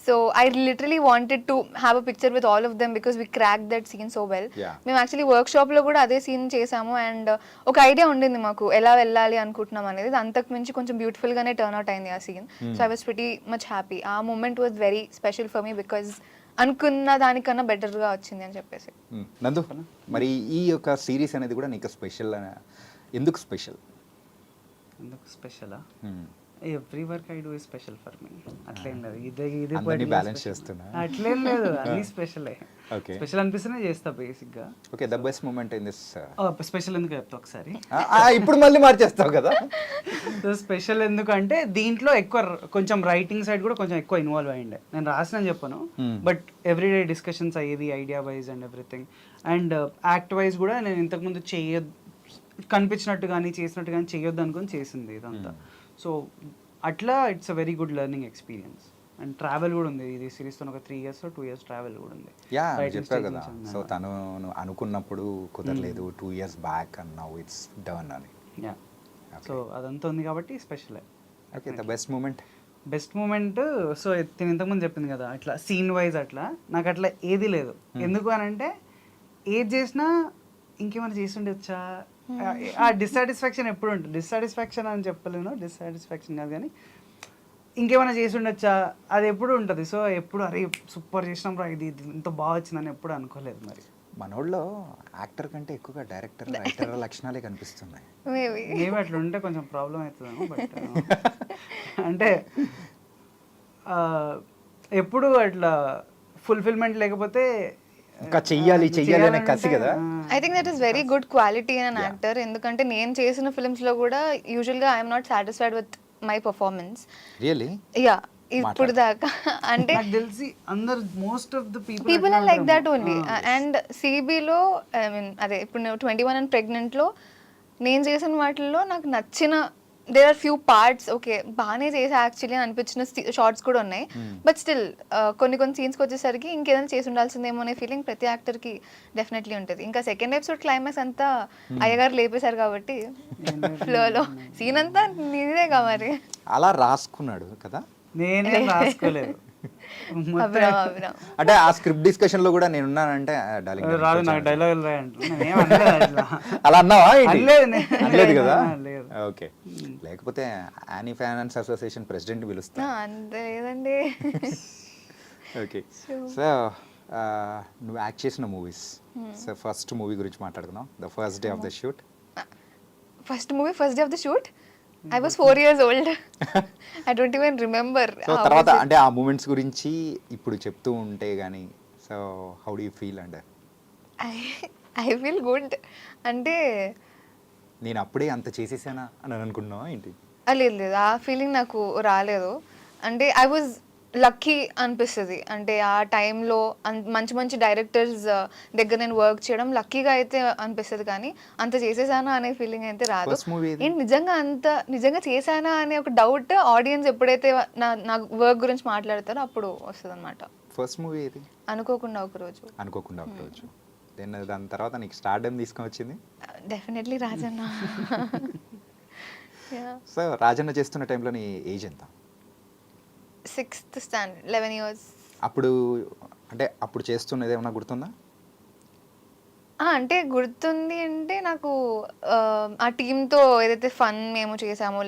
so I literally wanted to have a picture with all of them because we crack that scene so well. మేము actually work షాప్లో కూడా అదే సీన్ చేసాము, అండ్ ఒక ఐడియా ఉండింది మాకు ఎలా వెళ్ళాలి అనుకుంటున్నాం అనేది, అంతకు మించి కొంచెం బ్యూటిఫుల్గానే టర్న్ అవుట్ అయింది ఆ scene. So I was pretty much happy. ఆ moment was very special for me because అనుకున్న దానికన్నా బెటర్గా వచ్చింది అని చెప్పేసి. నందు, మరి ఈ యొక్క సిరీస్ అనేది కూడా నీకు స్పెషల్, ఎందుకు స్పెషల్? ఎందుకు స్పెషలా? Every work I do is special for me, అట్లేం లేదు. ఇది బ్యాలెన్స్ చేస్తున్నా, అట్లేం లేదు, అన్ని స్పెషలే. ఓకే, స్పెషల్ అనిపిస్తేనే చేస్తా బేసిక్ గా. Okay, the best moment in this. Special ఎందుకు చెప్తా ఒకసారి. ఇప్పుడు మళ్ళీ మార్చేస్తావు కదా. సో స్పెషల్ ఎందుకంటే దీంట్లో ఎక్కువ కొంచెం రైటింగ్ సైడ్ కూడా కొంచెం ఎక్కువ ఇన్వాల్వ్ అయ్యిండే. నేను రాసిన చెప్పను, బట్ ఎవ్రీడే డిస్కషన్స్ అయ్యేది idea wise and everything, and act wise కూడా నేను ఇంతకుముందు కనిపించినట్టు కానీ చేసినట్టు కానీ చేయొద్దు అనుకుని చేసింది ఇదంతా. సో అట్లా it's a very good learning experience, and travel కూడా ఉంది ఇది సిరీస్తో. ఒక 3 years 2 years ట్రావెల్ కూడా ఉంది. యా, చెప్పావు కదా. సో తను అనుకున్నప్పుడు కుదరలేదు, 2 years back and now it's done అని. యా, సో అదంతా ఉంది కాబట్టి స్పెషలే. Okay, the best moment? Best moment, so నేను ఇంతకుముందు చెప్పింది కదా, అట్లా సీన్ వైజ్ అట్లా నాకు అట్లా ఏది లేదు. ఎందుకు అని అంటే ఏది చేసినా ఇంకేమైనా చేసి ఉండొచ్చా, ఆ డిస్సాటిస్ఫాక్షన్ ఎప్పుడు ఉంటుంది. డిస్సాటిస్ఫాక్షన్ అని చెప్పలేను, డిస్సాటిస్ఫాక్షన్ కాదు కానీ ఇంకేమైనా చేసి ఉండొచ్చా అది ఎప్పుడు ఉంటుంది. సో ఎప్పుడు అరే సూపర్ చేసినాం రా, ఇది ఇంత బాగా వచ్చిందని ఎప్పుడు అనుకోలేదు. మరి మనోళ్ళలో యాక్టర్ కంటే ఎక్కువగా డైరెక్టర్ రైటర్ లక్షణాలే కనిపిస్తున్నాయి. మేబీ మేబీ అట్లా ఉంటే కొంచెం ప్రాబ్లం అవుతుందేమో. బట్ అంటే ఎప్పుడు అట్లా ఫుల్ఫిల్మెంట్ లేకపోతే ఇంకా చెయ్యాలి అనే కసి కదా. I think that is very good quality in an actor. ఎందుకంటే నేను చేసిన ఫిల్మ్స్లో కూడా యూజువల్గా I'm not satisfied with my performance. Really? Yeah, ఇప్పుడు దాకా అంటే నాకు తెలిసి అందరు most of the people are like that only. And సిబిలో ఐ మీన్ అదే ఇప్పుడు నేను 21 అండ్ ప్రెగ్నెంట్లో నేను చేసిన వాటిల్లో నాకు నచ్చిన there are few parts okay బాగానే చేసా యాక్చువల్లీ అని అనిపించిన షార్ట్స్ కూడా ఉన్నాయి. బట్ స్టిల్ కొన్ని సీన్స్కి వచ్చేసరికి ఇంకేదైనా చేసి ఉండాల్సిందేమో అనే ఫీలింగ్ ప్రతి యాక్టర్కి డెఫినెట్లీ ఉంటుంది. ఇంకా సెకండ్ ఎపిసోడ్ క్లైమాక్స్ అంతా అయ్యగారు లేపేశారు కాబట్టి ఫ్లోలో సీన్ అంతా నీదేగా మరి. అలా రాసుకున్నాడు కదా. నేనే రాసుకోలేదు. అంటే ఆ స్క్రిప్ట్ డిస్కషన్ లో కూడా నేను ఉన్నానంటే రాదు నాకు డైలాగ్ రాయంటారు. అలా అన్నావా? లేదు కదా. లేదు. ఓకే, లేకపోతే యానీ ఫైనాన్స్ అసోసియేషన్ ప్రెసిడెంట్ పిలుస్తా. అంతే లేదండి. ఓకే, సో నువ్వు యాక్ట్ చేసిన మూవీస్, సో ఫస్ట్ మూవీ గురించి మాట్లాడుకుందాం. The first day of the shoot. First day of the shoot I was 4 years old. I don't even remember. So తర్వాత అంటే ఆ మూమెంట్స్ గురించి ఇప్పుడు చెప్తూ ఉంటే గానీ, so how do you feel? అంటే I feel good. అంటే నేను అప్పుడే అంత చేసేసానా అని అనుకున్నావా ఏంటి? లేదు ఆ ఫీలింగ్ నాకు రాలేదు. అంటే ఐ వాజ్ లక్కీ అనిపిస్తుంది. అంటే ఆ టైంలో మంచి డైరెక్టర్స్ దగ్గర నేను వర్క్ చేయడం లక్కీగా అయితే అనిపిస్తుంది. కానీ అంత చేసేసానా అనే ఫీలింగ్ అయితే రాదు. ఏంటి నిజంగా చేశానా అనే ఒక డౌట్ ఆడియన్స్ ఎప్పుడైతే నా వర్క్ గురించి మాట్లాడతారో అప్పుడు వస్తుంది అనమాట. ఫస్ట్ మూవీ ఏది? అనుకోకుండా ఒక రోజు. దాని తర్వాత నీకు స్టార్డమ్ తీసుకొని వచ్చింది డెఫినెట్లీ రాజన్న. సో రాజన్న చేస్తున్న టైంలో నీ ఏజ్ ఎంత? 6th standard, 11 years. అప్పుడు అంటే అప్పుడు చేస్తున్నది ఏమన్నా గుర్తుందా? అంటే గుర్తుంది అంటే నాకు ఆ టీంతో ఏదైతే ఫన్ మేము చేసామో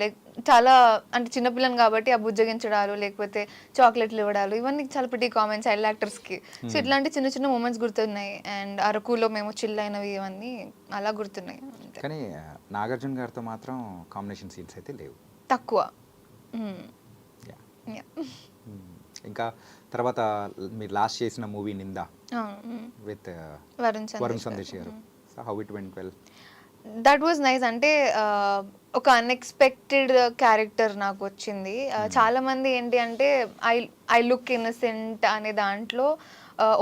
చాలా అంటే చిన్నపిల్లని కాబట్టి ఆ బుజ్జగించడాలు లేకపోతే చాక్లెట్లు ఇవ్వడాలు ఇవన్నీ చాలా ప్రిటీ కామన్ చైల్డ్ యాక్టర్స్కి. సో ఇట్లాంటి చిన్న మూమెంట్స్ గుర్తున్నాయి. అండ్ అరకులో మేము చిల్ అయినవి ఇవన్నీ అలా గుర్తున్నాయి. కానీ నాగార్జున గారితో మాత్రం కాంబినేషన్ సీన్స్ అయితే లేవు, తక్కువ. ఇంకా తర్వాత మీరు లాస్ట్ చేసిన మూవీ నిందా విత్ వరుణ్ సందేశ్ గారు. So how it went well? That was nice. అంటే ఒక అన్ఎక్స్పెక్టెడ్ క్యారెక్టర్ నాకు వచ్చింది. చాలా మంది ఏంటి అంటే ఐ లుక్ ఇన్నసెంట్ అనే దాంట్లో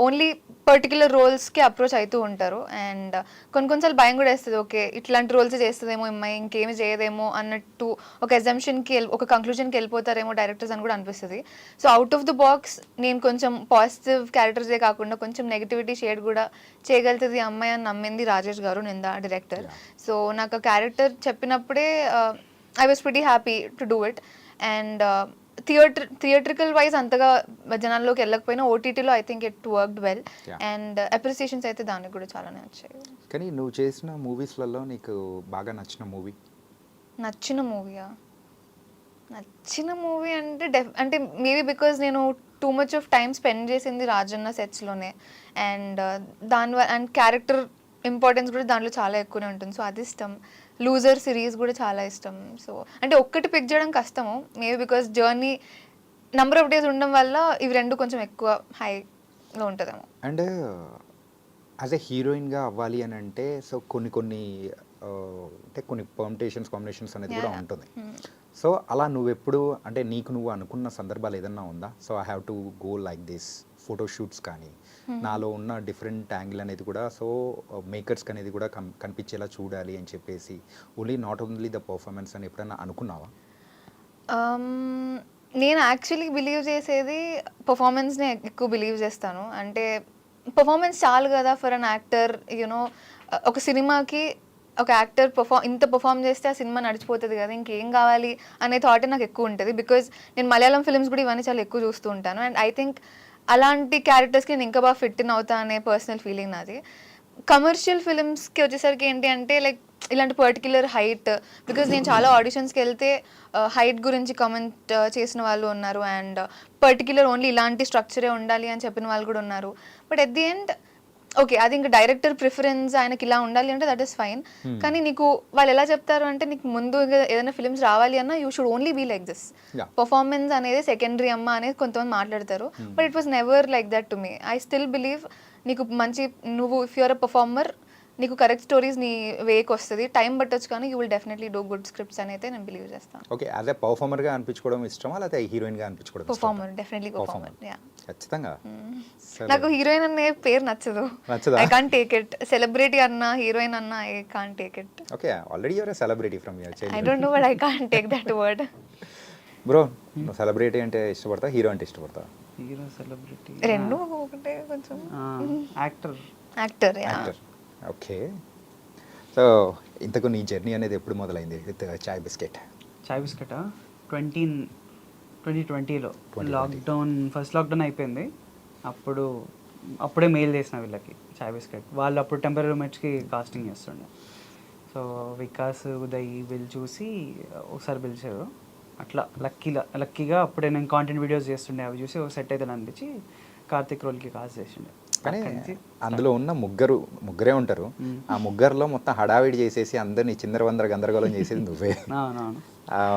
ఓన్లీ పర్టికులర్ రోల్స్కి అప్రోచ్ అవుతూ ఉంటారు. అండ్ కొన్నిసార్లు భయం కూడా వేస్తుంది, ఓకే ఇట్లాంటి రోల్స్ చేస్తుందేమో అమ్మాయి ఇంకేమి చేయదేమో అన్నట్టు ఒక ఎగ్జామ్షన్కి ఒక కంక్లూజన్కి వెళ్ళిపోతారేమో డైరెక్టర్స్ అని కూడా అనిపిస్తుంది. So out of the box నేను కొంచెం పాజిటివ్ క్యారెక్టర్సే కాకుండా కొంచెం నెగిటివిటీ షేడ్ కూడా చేయగలుగుతుంది అమ్మాయి అని నమ్మింది రాజేష్ గారు, నిందా డైరెక్టర్. సో నాకు ఆ క్యారెక్టర్ చెప్పినప్పుడే I was pretty happy to do it. And theatrical wise అంతగా జనాల్లోకి వెళ్ళకపోయినా ఓటీటీలో I think it worked well. And appreciations అయితే దానికి కూడా చాలానే వచ్చాయి. కానీ నువ్వు చేసిన మూవీస్లలో నీకు బాగా నచ్చిన మూవీ? నచ్చిన మూవీ అంటే మేబీ బికాజ్ నేను too much of time spend చేసింది రాజన్న సెట్స్లోనే. అండ్ దానివల్ల అండ్ క్యారెక్టర్ ఇంపార్టెన్స్ కూడా దాంట్లో చాలా ఎక్కువనే ఉంటుంది. సో అది ఇష్టం. లూజర్ సిరీస్ కూడా చాలా ఇష్టం. సో అంటే ఒక్కటి పిక్ చేయడం కష్టము maybe because journey number of days ఉండడం వల్ల ఇవి రెండు కొంచెం ఎక్కువ హైలో ఉంటుందేమో. అండ్ యాజ్ ఎ హీరోయిన్గా అవ్వాలి అని అంటే సో కొన్ని అంటే కొన్ని పర్మిటేషన్స్ కాంబినేషన్స్ అనేది కూడా ఉంటుంది. సో అలా నువ్వెప్పుడు అంటే నీకు నువ్వు అనుకున్న సందర్భాలు ఏదన్నా ఉందా? So I have to go like this photoshoots కానీ నాలో ఉన్న డిఫరెంట్ యాంగిల్ అనేది కూడా సో మేకర్స్కి అనేది కూడా కనిపించేలా చూడాలి అని చెప్పేసి నాట్ ఓన్లీ ద పర్ఫార్మెన్స్ అని ఎప్పుడైనా అనుకున్నావా? నేను యాక్చువల్లీ బిలీవ్ చేసేది పర్ఫార్మెన్స్ని ఎక్కువ బిలీవ్ చేస్తాను. అంటే పర్ఫార్మెన్స్ చాలు కదా ఫర్ అన్ యాక్టర్. యూనో ఒక సినిమాకి ఒక యాక్టర్ ఇంత పర్ఫామ్ చేస్తే ఆ సినిమా నడిచిపోతుంది కదా, ఇంకేం కావాలి అనే థాటే నాకు ఎక్కువ ఉంటుంది. బికాజ్ నేను మలయాళం ఫిల్మ్స్ కూడా ఇవన్నీ చాలా ఎక్కువ చూస్తూ ఉంటాను. అండ్ ఐ థింక్ అలాంటి క్యారెక్టర్స్కి నేను ఇంకా బాగా ఫిట్ ఇన్ అవుతా అనే పర్సనల్ ఫీలింగ్ నాది. కమర్షియల్ ఫిల్మ్స్కి వచ్చేసరికి ఏంటి అంటే లైక్ ఇలాంటి పర్టిక్యులర్ హైట్, బికాజ్ నేను చాలా ఆడిషన్స్కి వెళ్తే హైట్ గురించి కమెంట్ చేసిన వాళ్ళు ఉన్నారు. అండ్ పర్టిక్యులర్ ఓన్లీ ఇలాంటి స్ట్రక్చరే ఉండాలి అని చెప్పిన వాళ్ళు కూడా ఉన్నారు. But at the end okay అది ఇంకా డైరెక్టర్ ప్రిఫరెన్స్ ఆయనకి ఇలా ఉండాలి అంటే దట్ ఈస్ ఫైన్. కానీ నీకు వాళ్ళు ఎలా చెప్తారు అంటే నీకు ముందు ఏదైనా ఫిల్మ్స్ రావాలి అన్నా you should only be like this. Yeah. Performance అనేది సెకండరీ అమ్మ అనేది కొంతమంది మాట్లాడతారు, but it was never like that to me. I still believe నీకు మంచి నువ్వు ఇఫ్ యూఆర్ అ పర్ఫార్మర్ నీకు కరెక్ట్ స్టోరీస్ నీ వేకి వస్తుంది, టైం పట్టొచ్చు కానీ you will definitely do good scripts అని అయితే నేను బిలీవ్ చేస్తాను. ఓకే, యాజ్ ఎ పర్ఫార్మర్గా అనిపించుకోవడం ఇష్టమా లేకపోతే హీరోయిన్గా అనిపించుకోవడం ఇష్టమా? Performer, definitely performer. యా, ఖచ్చితంగా. నాకు హీరోయిన్ అనే పేరు నచ్చదు. నచ్చదా? I can't take it. Celebrity అన్నా హీరోయిన్ అన్నా I can't take it. Okay, already you're a celebrity from your I childhood. Don't know but I can't take that word. Bro, నువ్వు celebrity అంటే ఇష్టపడతా, హీరో అంటే ఇష్టపడతా? హీరో, సెలబ్రిటీ రెండు ఒకటే కొంచెం. Actor. Actor. Yeah. Actor. Okay, so ఇంతకు నీ జర్నీ అనేది ఎప్పుడు మొదలైంది with chai biscuit? Chai biscuit 2020లో లాక్డౌన్, ఫస్ట్ లాక్డౌన్ అయిపోయింది. అప్పుడే మెయిల్ చేసిన వీళ్ళకి చాయ్ బిస్కెట్. వాళ్ళు అప్పుడు టెంపరీ రూమ్మేట్స్కి కాస్టింగ్ చేస్తుండే. సో వికాస్, ఉదయ్ వీళ్ళు చూసి ఒకసారి పిలిచారు. అట్లా లక్కీగా అప్పుడే నేను కాంటెంట్ వీడియోస్ చేస్తుండే, అవి చూసి ఒక సెట్ అయితే అనిపించి కార్తిక్ రోల్కి కాస్ట్ చేసిండే. కానీ అందులో ఉన్న ముగ్గురే ఉంటారు. ఆ ముగ్గురులో మొత్తం హడావిడి చేసేసి అందరినీ చిందరవందర గందరగోళం చేసేది నువ్వే.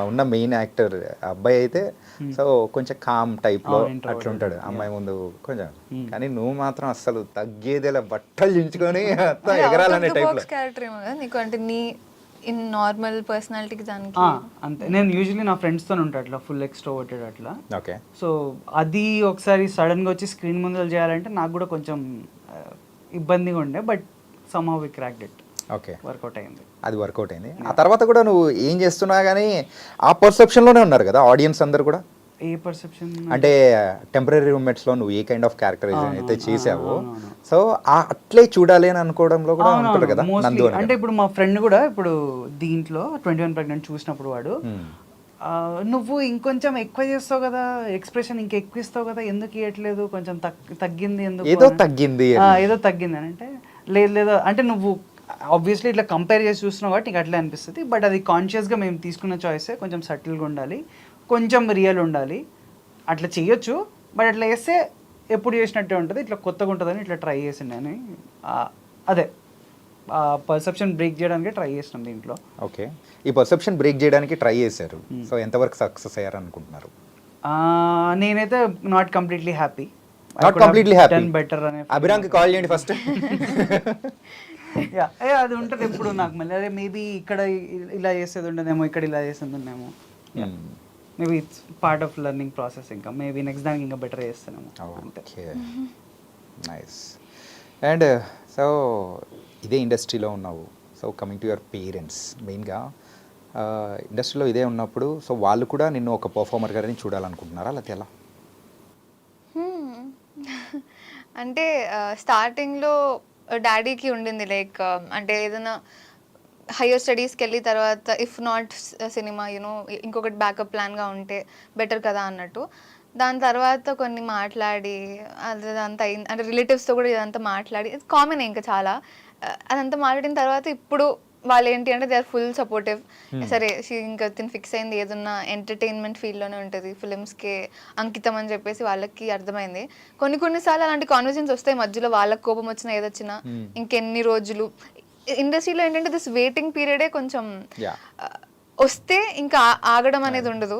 ఉన్న మెయిన్ యాక్టర్ అబ్బాయి అయితే సో కొంచెం కామ్ టైప్లో అట్లుంటాడు, అమ్మాయి ముందు కొంచెం. కానీ నువ్వు మాత్రం అస్సలు తగ్గేదేలా బట్టలు చించుకొని ఎగరాలనే టైప్లో క్యారెక్టర్ ఏమో కదా నీకు, అంటే నీ ఇన్ నార్మల్ పర్సనాలిటీకి దానికి అంతే. నేను యూజువల్లీ నా ఫ్రెండ్స్తో ఉంటా అట్లా ఫుల్ ఎక్స్ట్రోవర్టెడ్ అట్లా. ఓకే, సో అది ఒకసారి సడన్గా వచ్చి స్క్రీన్ ముందు చేయాలంటే నాకు కూడా కొంచెం ఇబ్బందిగా ఉండే, but somehow we cracked it. Okay, work out అయింది. అది వర్కౌట్ అయింది. ఆ తర్వాత కూడా నువ్వు ఏం చేస్తున్నా కానీ ఆ పర్సెప్షన్లోనే ఉన్నారు కదా ఆడియన్స్ అందరు కూడా. ఏ పర్సెప్షన్ అంటే టెంపరీ రూమ్మేట్స్లో నువ్వు ఏ కైండ్ ఆఫ్ క్యారెక్టరైజేషన్ అయితే చేసావో సో అట్లే చూడాలి అని అనుకోవడంలో కూడా ఉంటారు కదా నందు. అంటే ఇప్పుడు మా ఫ్రెండ్ కూడా ఇప్పుడు దీంట్లో 21 ప్రెగ్నెంట్ చూసినప్పుడు వాడు నువ్వు ఇంకొంచెం ఎక్కువ చేస్తావు కదా, ఎక్స్ప్రెషన్ ఇంకెక్కువ ఇస్తావు కదా, ఎందుకు ఇవ్వట్లేదు, కొంచెం తగ్గింది, ఎందుకు ఏదో తగ్గింది అని అంటే లేదు అంటే నువ్వు ఆబ్వియస్లీ ఇట్లా కంపేర్ చేసి చూస్తున్నావు కాబట్టి నీకు అట్లే అనిపిస్తుంది. బట్ అది కాన్షియస్గా మేము తీసుకున్న చాయిసే, కొంచెం సటిల్గా ఉండాలి, కొంచెం రియల్ ఉండాలి, అట్లా చేయొచ్చు. బట్ అట్లా చేస్తే ఎప్పుడు చేసినట్టే ఉంటుంది, ఇట్లా కొత్తగా ఉంటుందని ఇట్లా ట్రై చేసిండే అని అదే పర్సెప్షన్ బ్రేక్ చేయడానికి ట్రై చేసినాం దీంట్లో. ఓకే, ఈ పర్సెప్షన్ బ్రేక్ చేయడానికి ట్రై చేశారు. సో ఎంతవరకు సక్సెస్ అయ్యారు అనుకుంటున్నారు? నేనైతే నాట్ కంప్లీట్లీ హ్యాపీ. బెటర్ అనే అభిరామ్కి కాల్ చేయండి ఫస్ట్. అది ఉంటుంది ఎప్పుడు నాకు మళ్ళీ, అదే మేబీ ఇక్కడ ఇలా చేసేది ఉండదేమో, ఇక్కడ ఇలా చేసేది ఉండేమో. Maybe it's part of learning process. ఇంకా మేబీ నెక్స్ట్ దానికి ఇంకా బెటర్ చేస్తానేమో. Okay, nice. అండ్ సో ఇదే ఇండస్ట్రీలో ఉన్నావు. So coming to your parents, మెయిన్గా ఇండస్ట్రీలో ఇదే ఉన్నప్పుడు సో వాళ్ళు కూడా నిన్ను ఒక పర్ఫార్మర్ గారిని చూడాలనుకుంటున్నారా లేకపోతే ఎలా? అంటే స్టార్టింగ్లో డాడీకి ఉండింది లైక్ అంటే ఏదైనా హయ్యర్ స్టడీస్కి వెళ్ళి తర్వాత ఇఫ్ నాట్ సినిమా యూనో ఇంకొకటి బ్యాకప్ ప్లాన్గా ఉంటే బెటర్ కదా అన్నట్టు. దాని తర్వాత కొన్ని మాట్లాడి అదంతా అయింది, అంటే రిలేటివ్స్తో కూడా ఇదంతా మాట్లాడి కామన్ ఇంకా చాలా అదంతా మాట్లాడిన తర్వాత ఇప్పుడు వాళ్ళు ఏంటి అంటే దే ఆర్ ఫుల్ సపోర్టివ్. సరే ఇంకా తిని ఫిక్స్ అయింది ఏదన్నా ఎంటర్టైన్మెంట్ ఫీల్డ్లోనే ఉంటుంది, ఫిలిమ్స్కి అంకితం అని చెప్పేసి వాళ్ళకి అర్థమైంది. కొన్నిసార్లు అలాంటి కాన్వర్జేషన్స్ వస్తాయి మధ్యలో, వాళ్ళకి కోపం వచ్చినా ఏదొచ్చినా ఇంకెన్ని రోజులు. ఇండస్ట్రీలో ఏంటంటే దిస్ వెయిటింగ్ పీరియడే కొంచెం వస్తే ఇంకా ఆగడం అనేది ఉండదు.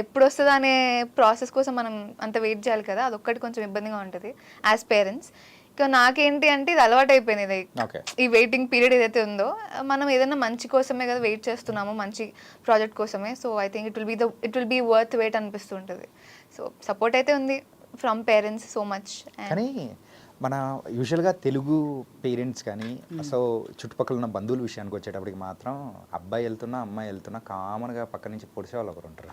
ఎప్పుడు వస్తుందా అనే ప్రాసెస్ కోసం మనం అంత వెయిట్ చేయాలి కదా, అదొక్కటి కొంచెం ఇబ్బందిగా ఉంటుంది యాజ్ పేరెంట్స్. ఇక నాకేంటి అంటే ఇది అలవాటు అయిపోయింది, లైక్ ఈ వెయిటింగ్ పీరియడ్ ఏదైతే ఉందో మనం ఏదైనా మంచి కోసమే కదా వెయిట్ చేస్తున్నాము, మంచి ప్రాజెక్ట్ కోసమే. So I think it will be worth wait అనిపిస్తుంటుంది. సో సపోర్ట్ అయితే ఉంది ఫ్రమ్ పేరెంట్స్ సో మచ్. కానీ మన యూజువల్గా తెలుగు పేరెంట్స్ కానీ సో చుట్టుపక్కల ఉన్న బంధువుల విషయానికి వచ్చేటప్పటికి మాత్రం అబ్బాయి వెళ్తున్నా అమ్మాయి వెళ్తున్నా కామన్గా పక్క నుంచి పొడిచే వాళ్ళు ఒకరు ఉంటారు.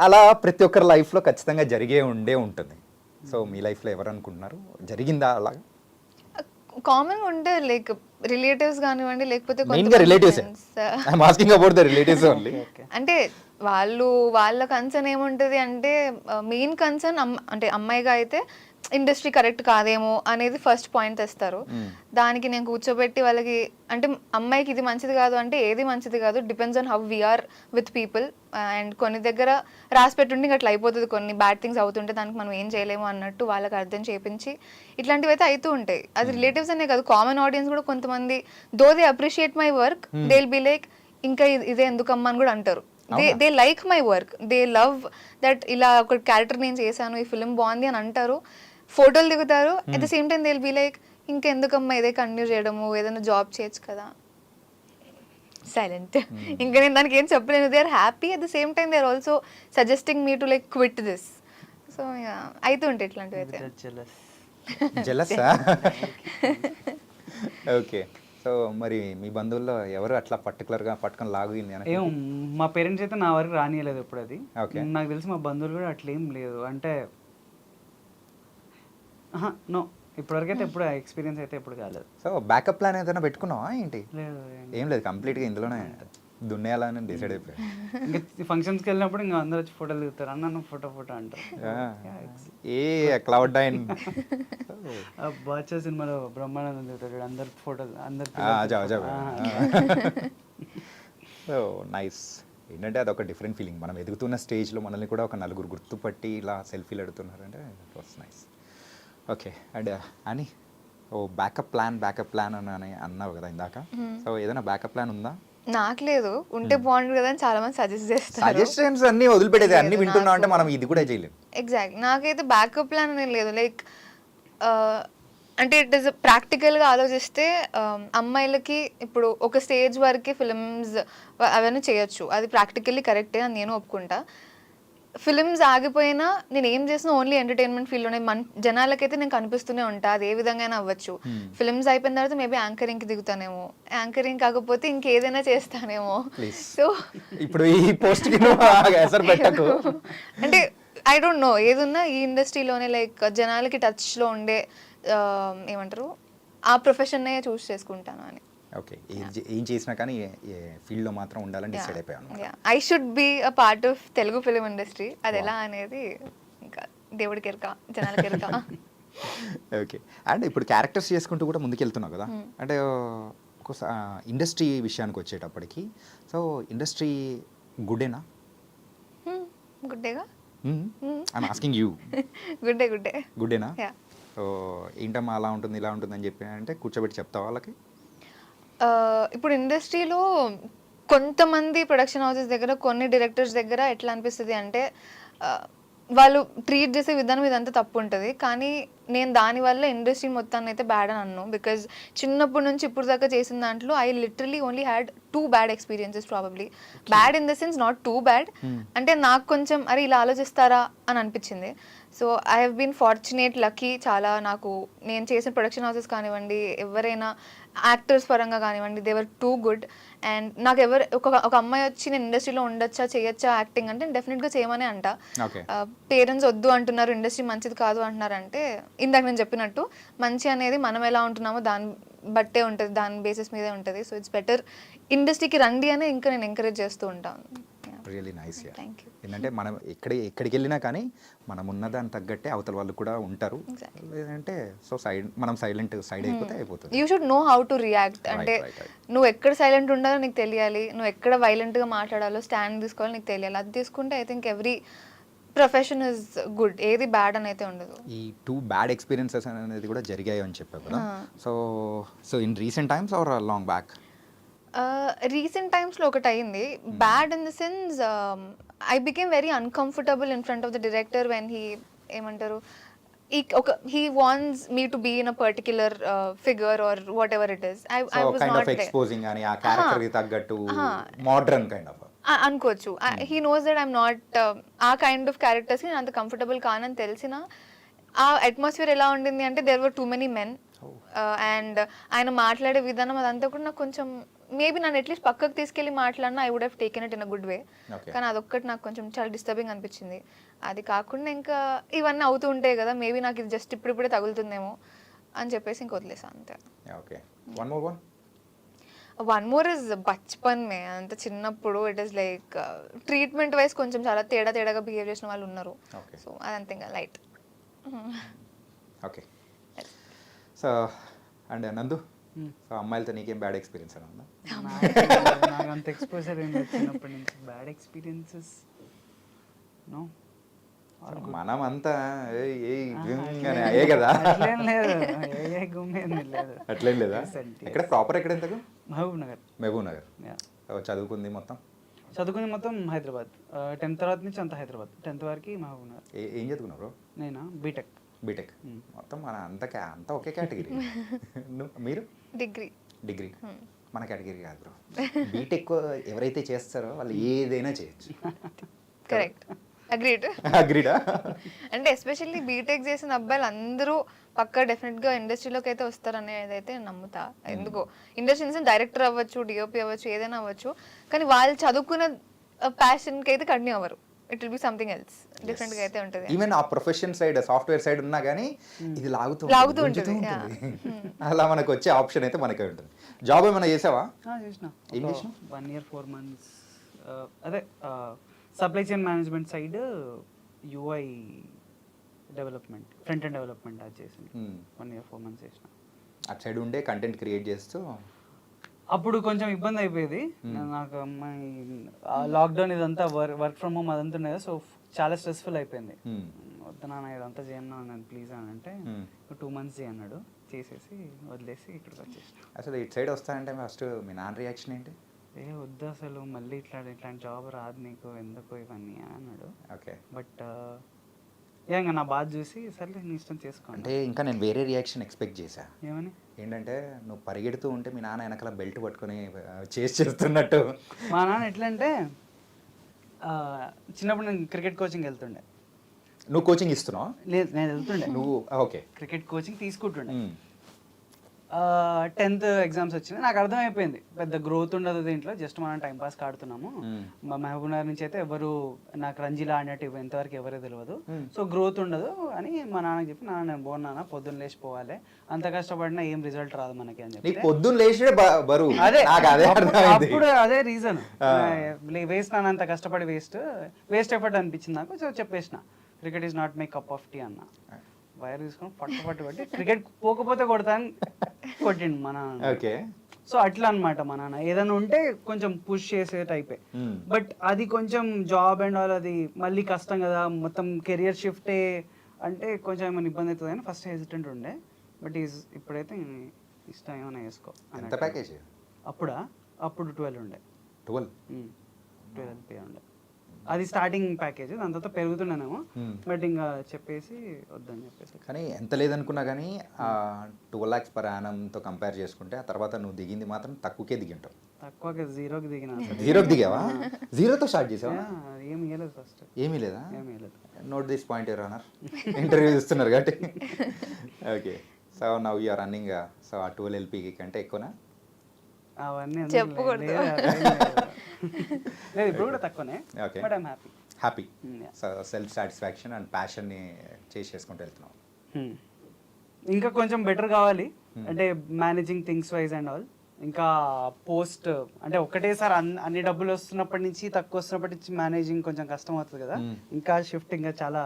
అలా ప్రతి ఒక్కరి లైఫ్లో ఖచ్చితంగా జరిగే ఉంటుంది. సో మీ లైఫ్లో ఎవరు అనుకుంటున్నారు జరిగిందా అలా? కామన్గా ఉంటే లైక్ రిలేటివ్స్ కానివ్వండి లేకపోతే మెయిన్ గా relatives friends. I'm asking about the relatives only. అంటే వాళ్ళ కన్సర్న్ ఏముంటుంది అంటే మెయిన్ కన్సర్న్ అంటే అమ్మాయిగా అయితే ఇండస్ట్రీ కరెక్ట్ కాదేమో అనేది ఫస్ట్ పాయింట్ తెస్తారు. దానికి నేను కూర్చోబెట్టి వాళ్ళకి అంటే అమ్మాయికి ఇది మంచిది కాదు అంటే ఏది మంచిది కాదు, depends on how we're with people. And కొన్ని దగ్గర రాసి పెట్టుంటే ఇంకా అట్లా అయిపోతుంది, కొన్ని బ్యాడ్ థింగ్స్ అవుతుంటే దానికి మనం ఏం చేయలేము అన్నట్టు వాళ్ళకి అర్థం చేపించి ఇట్లాంటివి అయితే అవుతూ ఉంటాయి. అది రిలేటివ్స్ అనే కాదు, కామన్ ఆడియన్స్ కూడా కొంతమంది though they appreciate my work they will be like ఇంకా ఇదే ఎందుకమ్మా అని కూడా అంటారు. They like my work, they love that ఇలా ఒక క్యారెక్టర్ నేను చేశాను, ఈ ఫిల్మ్ బాగుంది అని అంటారు, ఫోటోలు దిగుతారు. At the same time they will be like ఇంకెందుకమ్మా ఇదే కంటిన్యూ చేయడము, ఏదైనా జాబ్ చేయొచ్చు కదా. సైలెంట్. ఇంకా నేను దానికి ఏం చెప్పలేను. They are happy, at the same time they are also suggesting me to like quit this. So అయితే ఉంటాయి ఇట్లాంటివి అయితే. జెలస్సా? ఓకే. సో మరి మీ బంధువుల్లో ఎవరు అట్లా పర్టికులర్గా పట్టుకొని లాగింది అని? ఏం మా పేరెంట్స్ అయితే నా వరకు రానియలేదు ఎప్పుడు అది. Okay. నాకు తెలిసి మా బంధువులు కూడా అట్లేం లేదు అంటే నో, ఇప్పటివరకు అయితే ఎప్పుడు ఎక్స్పీరియన్స్ అయితే ఎప్పుడు కాలేదు. సో బ్యాకప్ ప్లాన్ ఏదైనా పెట్టుకున్నావా ఏంటి? లేదు ఏం లేదు, కంప్లీట్గా ఇందులోనే దున్నేయాలని డిసైడ్ అయిపోయాయి. ఇంకా ఫంక్షన్స్కి వెళ్ళినప్పుడు ఇంకా అందరూ వచ్చి ఫోటోలు దిగుతారు, అన్న ఫోటో అంటారు. ఏ క్లౌడ్ నైన్ బాద్షా సినిమాలో బ్రహ్మానందం దిగుతాడు, అందరు ఫోటోలు అందరు. So nice. ఏంటంటే అదొక డిఫరెంట్ ఫీలింగ్. మనం ఎదుగుతున్న స్టేజ్లో మనల్ని కూడా ఒక నలుగురు గుర్తుపట్టి ఇలా సెల్ఫీలు ఎడుతున్నారంటే it was nice. Okay. And అని బ్యాకప్ ప్లాన్ అని అన్నావు కదా ఇందాక. సో ఏదైనా బ్యాకప్ ప్లాన్ ఉందా? నాకు లేదు, ఉంటే బాగుంటుంది కదా అని చాలా మంది సజెస్ట్ చేస్తారు. సజెషన్స్ అన్ని వదిలిపెట్టేది, అన్ని వింటున్నాం అంటే మనం ఇది కూడా చేయలేము. ఎగ్జాక్ట్. నాకైతే బ్యాకప్ ప్లాన్ అనేది లేదు. లైక్ అంటే ఇట్ ఈస్ ప్రాక్టికల్గా ఆలోచిస్తే అమ్మాయిలకి ఇప్పుడు ఒక స్టేజ్ వరకు ఫిల్మ్స్ అవన్నీ చేయొచ్చు, అది ప్రాక్టికల్లీ కరెక్టే అని నేను ఒప్పుకుంటా. ఫిల్మ్స్ ఆగిపోయినా నేను ఏం చేసినా ఓన్లీ ఎంటర్టైన్మెంట్ ఫీల్డ్లోనే జనాలకైతే నేను కనిపిస్తూనే ఉంటా, అది ఏ విధంగా అయినా అవ్వచ్చు. ఫిల్మ్స్ అయిపోయిన తర్వాత మేబీ యాంకరింగ్కి దిగుతానేమో, యాంకరింగ్ కాకపోతే ఇంకేదైనా చేస్తానేమో. సో ఇప్పుడు ఈ పోస్ట్ పెట్టకు అంటే ఐ డోంట్ నో, ఏదున్నా ఈ ఇండస్ట్రీలోనే లైక్ జనాలకి టచ్లో ఉండే ఏమంటారు ఆ ప్రొఫెషన్నే చూస్ చేసుకుంటాను అని. ఓకే. ఏం చేసినా కానీ ఫీల్డ్లో మాత్రం ఉండాలని డిసైడ్ అయిపోయాను. I should be a part of Telugu film industry. అది ఎలా అనేది ఇంకా దేవుడికి ఎరక, జనాలకి ఎరక. ఓకే. అండ్ ఇప్పుడు క్యారెక్టర్స్ చేసుకుంటూ కూడా ముందుకెళ్తున్నావు కదా, అంటే ఇండస్ట్రీ విషయానికి వచ్చేటప్పటికి సో ఇండస్ట్రీ గుడ్డేనా? గుడ్డేగా. I'm asking you. గుడ్డేనా? సో ఏంటమ్మా అలా ఉంటుంది ఇలా ఉంటుంది అని చెప్పి అంటే కూర్చోబెట్టి చెప్తావా వాళ్ళకి? ఇప్పుడు ఇండస్ట్రీలో కొంతమంది ప్రొడక్షన్ హౌసెస్ దగ్గర, కొన్ని డైరెక్టర్స్ దగ్గర ఎట్లా అనిపిస్తుంది అంటే వాళ్ళు ట్రీట్ చేసే విధానం ఇదంతా తప్పు ఉంటుంది. కానీ నేను దానివల్ల ఇండస్ట్రీ మొత్తాన్ని అయితే బ్యాడ్ అని అన్నాను. బికాజ్ చిన్నప్పటి నుంచి ఇప్పుడు దాకా చేసిన దాంట్లో I literally only had 2 bad experiences. Probably bad in the sense not too bad, అంటే నాకు కొంచెం అరే ఇలా ఆలోచిస్తారా అని అనిపించింది. So I have been fortunate, lucky చాలా. నాకు నేను చేసిన ప్రొడక్షన్ హౌసెస్ కానివ్వండి, ఎవరైనా యాక్టర్స్ పరంగా కానివ్వండి, they were too good. And నాకు ఒక అమ్మాయి వచ్చి నేను ఇండస్ట్రీలో ఉండొచ్చా చేయొచ్చా యాక్టింగ్ అంటే డెఫినెట్గా చేయమనే అంట. పేరెంట్స్ వద్దు అంటున్నారు, ఇండస్ట్రీ మంచిది కాదు అంటున్నారంటే ఇందాక నేను చెప్పినట్టు మంచి అనేది మనం ఎలా ఉంటున్నామో దాన్ని బట్టే ఉంటుంది, దాని బేసిస్ మీదే ఉంటుంది. సో ఇట్స్ బెటర్ ఇండస్ట్రీకి రండి అని ఇంకా నేను ఎంకరేజ్ చేస్తూ ఉంటాను. Really nice. ఏంటంటే మనం ఎక్కడికి వెళ్ళినా కానీ మనం ఉన్న దాన్ని తగ్గట్టే అవతల వాళ్ళు కూడా ఉంటారు. లేదంటే సో మనం సైలెంట్ అయిపోతే అయిపోతుంది. You should know how to react. అంటే నువ్వు ఎక్కడ సైలెంట్ ఉండాలో నీకు తెలియాలి, నువ్వు ఎక్కడ వైలెంట్గా మాట్లాడాలో స్టాండ్ తీసుకోవాలో నీకు తెలియాలి. అది తీసుకుంటే I think every profession is good, ఏది బ్యాడ్ అని అయితే ఉండదు. ఈ 2 బ్యాడ్ ఎక్స్పీరియన్సెస్ అనేది కూడా జరిగాయి అని చెప్పావు కదా. So in recent times or long back? Recent టైమ్స్లో ఒకటి అయింది. Bad in the sense I became very uncomfortable in front of the director when he ఏమంటారు he wants me to be in a particular figure or whatever it is. I was kind not of exposing ani aa character ki taggattu modern kind of అనుకోవచ్చు. He knows that I'm not ఆ kind of క్యారెక్టర్స్కి నేను అంత comfortable కానని తెలిసిన ఆ atmosphere ఎలా ఉండింది అంటే there were too many men and ఆయన మాట్లాడే విధానం అదంతా కూడా నాకు కొంచెం మేబీ నన్ను అట్లీస్ట్ పక్కకు తీసుకెళ్ళి మాట్లాడినా I would have taken it in a good way. కానీ అదొక్కటి నాకు కొంచెం చాలా డిస్టర్బింగ్ అనిపించింది. అది కాకుండా ఇంకా ఇవన్నీ అవుతూ ఉంటాయి కదా, మేబీ నాకు ఇది జస్ట్ ఇప్పుడిప్పుడే తగులుతుందేమో అని చెప్పేసి ఇంక వదిలేసాను అంతే. Okay. One more one one more ఇస్ బచ్పన్ మే, అంత చిన్నప్పుడు it is like treatment wise కొంచెం చాలా తేడాగా బిహేవ్ చేసిన వాళ్ళు ఉన్నారు. Okay. సో అదంతే ఇంకా లైట్. ఓకే. సో అండ్ నందు, సో అమ్మాయిలతో నీకేం బ్యాడ్ ఎక్స్పీరియన్స్ అని ఉందా? నాకు అంత ఎక్స్పోజర్ ఏం లేదు చిన్నప్పటి నుంచి. Bad experiences no. మనం అంతా అయ్యే కదా. అట్లేం లేదు, ఏ గుమ్మేం లేదు. అట్లేం లేదా? ఎక్కడ ప్రాపర్ ఎక్కడ ఎంతకు? మహబూబ్ నగర్. మహబూబ్ నగర్. Yeah. చదువుకుంది మొత్తం? చదువుకుంది మొత్తం హైదరాబాద్. 10th తర్వాత నుంచి అంతా హైదరాబాద్. 10th వరకు మహబూబ్ నగర్. ఏం చదువుకున్నావు బ్రో? నేనా బీటెక్. బీటెక్. మొత్తం మన అంతా ఒకే కేటగిరీ. మీరు? డిగ్రీ. డిగ్రీ. మన కేటగిరీ కాదు బ్రో. బీటెక్ ఎవరైతే చేస్తారో వాళ్ళు ఏదైనా చేయొచ్చు. Correct, agreed. అగ్రీడా? అంటే ఎస్పెషల్లీ బీటెక్ చేసిన అబ్బాయిలు అందరూ పక్కా డెఫినెట్గా ఇండస్ట్రీలోకి అయితే వస్తారనేది అయితే నమ్ముతా. ఎందుకో ఇండస్ట్రీ నుంచి డైరెక్టర్ అవ్వచ్చు, డిఓపి అవ్వచ్చు, ఏదైనా అవ్వచ్చు, కానీ వాళ్ళు చదువుకున్న ప్యాషన్కి అయితే కంటిన్యూ అవ్వరు. It will be something else, డిఫరెంట్గా అయితే ఉంటుంది. ఈవెన్ ఆ ప్రొఫెషన్ సైడ్, సాఫ్ట్వేర్ సైడ్ ఉన్నా కానీ ఇది లాగుతూ ఉంటుంది. అలా మనకు వచ్చే ఆప్షన్ అయితే మనకే ఉంటుంది. జాబ్ ఏమైనా చేసావా? చేసిన. ఏం చేసినావు? 1 year 4 months అదే supply chain management side UI development, front end development అది చేసింది. 1 year 4 months చేసిన. అటు సైడ్ ఉండే కంటెంట్ క్రియేట్ చేస్తూ అప్పుడు కొంచెం ఇబ్బంది అయిపోయేది నాకు. లాక్డౌన్ ఇదంతా వర్క్ ఫ్రమ్ హోమ్ అదంతా ఉండేది. సో చాలా స్ట్రెస్ఫుల్ అయిపోయింది. వద్దు నాన్న ఇదంతా చేయను నేను ప్లీజ్ అని అంటే 2 months చేయన్నాడు. చేసేసి వదిలేసి ఇక్కడికి వచ్చేసిన. అసలు ఇటు సైడ్ వస్తానంటే ఫస్ట్ మీ నాన్న రియాక్షన్ ఏంటి? వద్దు అసలు మళ్ళీ ఇట్లాంటి జాబ్ రాదు నీకు, ఎందుకు ఇవన్నీ అన్నాడు. ఓకే. బట్ ఇంకా నా బాధ చూసి సర్లే నీ ఇష్టం చేసుకో అంటే ఇంకా నేను వేరే రియాక్షన్ ఎక్స్పెక్ట్ చేశా. ఏమని? ఏంటంటే నువ్వు పరిగెడుతూ ఉంటే మీ నాన్న వెనకాల బెల్ట్ పట్టుకొని చేస్తున్నట్టు. మా నాన్న ఎట్లా అంటే చిన్నప్పుడు నేను క్రికెట్ కోచింగ్ వెళ్తుండే. నువ్వు కోచింగ్ ఇస్తున్నావు? లేదు, నేను వెళ్తుండే. నువ్వు ఓకే. క్రికెట్ కోచింగ్ తీసుకుంటుండే. 10th ఎగ్జామ్స్ వచ్చినాయి. నాకు అర్థమైపోయింది పెద్ద గ్రోత్ ఉండదు దీంట్లో, జస్ట్ మనం టైం పాస్ ఆడుతున్నాము. మా మహబూబ్ నగర్ నుంచి అయితే ఎవరు నాకు రంజీలా ఆడినట్టు ఇంతవరకు ఎవరో తెలియదు, సో గ్రోత్ ఉండదు అని మా నాన్నకి చెప్పి, నాన్న నేను పోనా, పొద్దున్న లేచిపోవాలి, అంత కష్టపడినా ఏం రిజల్ట్ రాదు మనకి అని చెప్పి. పొద్దున్న లేచి బరువు. అదే అప్పుడు అదే రీజన్ వేస్ట్, నాన్న అంత కష్టపడి వేస్ట్ ఎఫర్ట్ అనిపించింది నాకు. సో చెప్పేసిన cricket is not my cup of tea అన్న. వైర్ తీసుకొని పట్టు పెట్టి క్రికెట్ పోకపోతే కొడతాను కొట్టిండు మా నాన్న. ఓకే. సో అట్లా అనమాట మా నాన్న. ఏదైనా ఉంటే కొంచెం పుష్ చేసే టైపే. బట్ అది కొంచెం జాబ్ అండ్ ఆల్ అది మళ్ళీ కష్టం కదా, మొత్తం కెరియర్ షిఫ్టే అంటే కొంచెం ఏమైనా ఇబ్బంది అవుతుంది అని ఫస్ట్ హెసిటెంట్ ఉండే. బట్ ఇప్పుడైతే ఇష్టం ఏమైనా వేసుకో. ఎంత ప్యాకేజ్ అప్పుడు 12 ఉండే. 12 ఉండే. అది స్టార్టింగ్ ప్యాకేజ్, దాని తర్వాత పెరుగుతున్నానేమో. బట్ ఇంకా చెప్పేసి వద్దని చెప్పేసి. కానీ ఎంత లేదనుకున్నా కానీ 12 lakhs per annumతో కంపేర్ చేసుకుంటే ఆ తర్వాత నువ్వు దిగింది మాత్రం తక్కువకే దిగింటావు. తక్కువకి 0కి దిగిన. 0కి దిగావా? 0తో స్టార్ట్ చేసావా? ఏమి ఇవ్వలేదు ఫస్ట్. ఏమీ లేదా? ఏమి ఇవ్వలేదు. Note this point your honour. Interview ఇస్తున్నారు కాబట్టి. Okay. So now you are running. So ఆ 12 LPకి కంటే ఎక్కువనా? అవన్నీ చెప్పకూడదు. లేదు, ఇప్పుడు కూడా తక్కువనే. Okay. But I'm happy. So self satisfaction and ప్యాషన్ని చేసుకుంటూ వెళ్తున్నావు. ఇంకా కొంచెం బెటర్ కావాలి అంటే managing things wise and all. ఇంకా పోస్ట్ అంటే ఒకటేసారి అన్ని డబ్బులు వస్తున్నప్పటి నుంచి తక్కువ వస్తున్నప్పటి నుంచి మేనేజింగ్ కొంచెం కష్టం అవుతుంది కదా. ఇంకా షిఫ్ట్ ఇంకా చాలా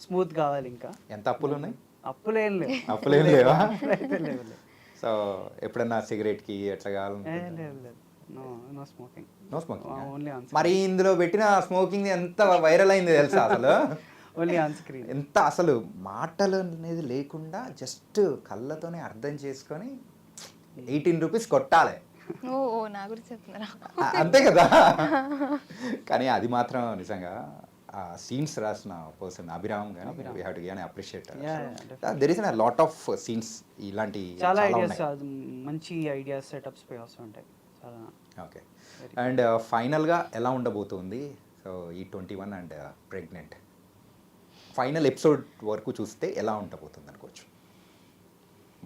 స్మూత్ కావాలి. ఇంకా ఎంత అప్పులు ఉన్నాయి? అప్పులేం లేవు. అప్పులేం లేవా? అయితే లేవు. సో ఎప్పుడన్నా సిగరెట్కి ఎట్లా కావాలి? లేదు, no smoking. No smoking. Only on. మరి ఇందులో పెట్టిన స్మోకింగ్ ఎంత వైరల్ అయింది తెలుసా అసలు? Only on screen. ఎంత అసలు మాటలు అనేది లేకుండా జస్ట్ కళ్ళతోనే అర్థం చేసుకొని 18 rupees కొట్టాలి. ఓ నా గురించి చెప్తున్నారా? అంతే కదా. కానీ అది మాత్రం నిజంగా సీన్స్ రాసిన పర్సన్ అభిరామ్ కానీ we have to give appreciate. There is a lot of scenes ఇలాంటి చాలా ఐడియాస్, మంచి ఐడియాస్, సెటప్స్ పే ఆల్సో ఉంటాయి చాలా. ఓకే. అండ్ ఫైనల్గా ఎలా ఉండబోతుంది? సో ఈ 21 అండ్ ప్రెగ్నెంట్ ఫైనల్ ఎపిసోడ్ వరకు చూస్తే ఎలా ఉండబోతుంది అనుకోవచ్చు?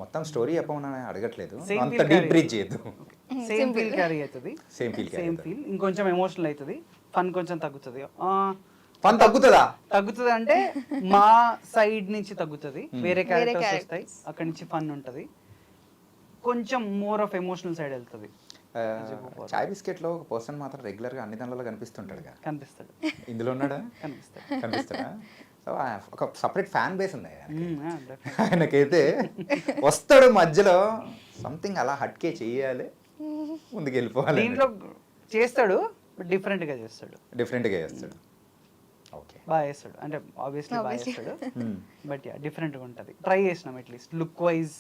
మొత్తం స్టోరీ చెప్పమని అడగట్లేదు, అంత డీప్ బ్రీచ్ చేయొద్దు. సేమ్ ఫీల్ క్యారీ అవుతుంది. Same feel. ఇంకొంచెం ఎమోషనల్ అవుతుంది. ఫన్ కొంచెం తగ్గుతుంది. ఫన్ తగ్గుతుందా? తగ్గుతుంది అంటే మా సైడ్ నుంచి తగ్గుతుంది. వేరే క్యారెక్టర్స్ వస్తాయి, అక్కడి నుంచి ఫన్ ఉంటుంది. కొంచెం మోర్ ఆఫ్ ఎమోషనల్ సైడ్ వెళ్తుంది. చాయ్ బిస్కెట్లో ఒక పర్సన్ మాత్రం రెగ్యులర్గా అన్ని దానిలో కనిపిస్తుంటాడుగా, కనిపిస్తాడు. ఇందులో ఉన్నాడా? కనిపిస్తాడు. కనిపిస్తాడా? సో ఒక సపరేట్ ఫ్యాన్ బేస్ ఉంది ఆయనకి. Definitely. ఆయనకైతే వస్తాడు మధ్యలో సంథింగ్ అలా హట్కే చెయ్యాలి, ముందుకు వెళ్ళిపోవాలి, దీంట్లో చేస్తాడు బట్ డిఫరెంట్గా చేస్తాడు, డిఫరెంట్గా చేస్తాడు. ఓకే, బాగా చేస్తాడు. అంటే ఆబ్వియస్లీ బాగా Obviously. చేస్తాడు బట్ యా డిఫరెంట్గా ఉంటుంది. ట్రై చేసినాం at least look wise,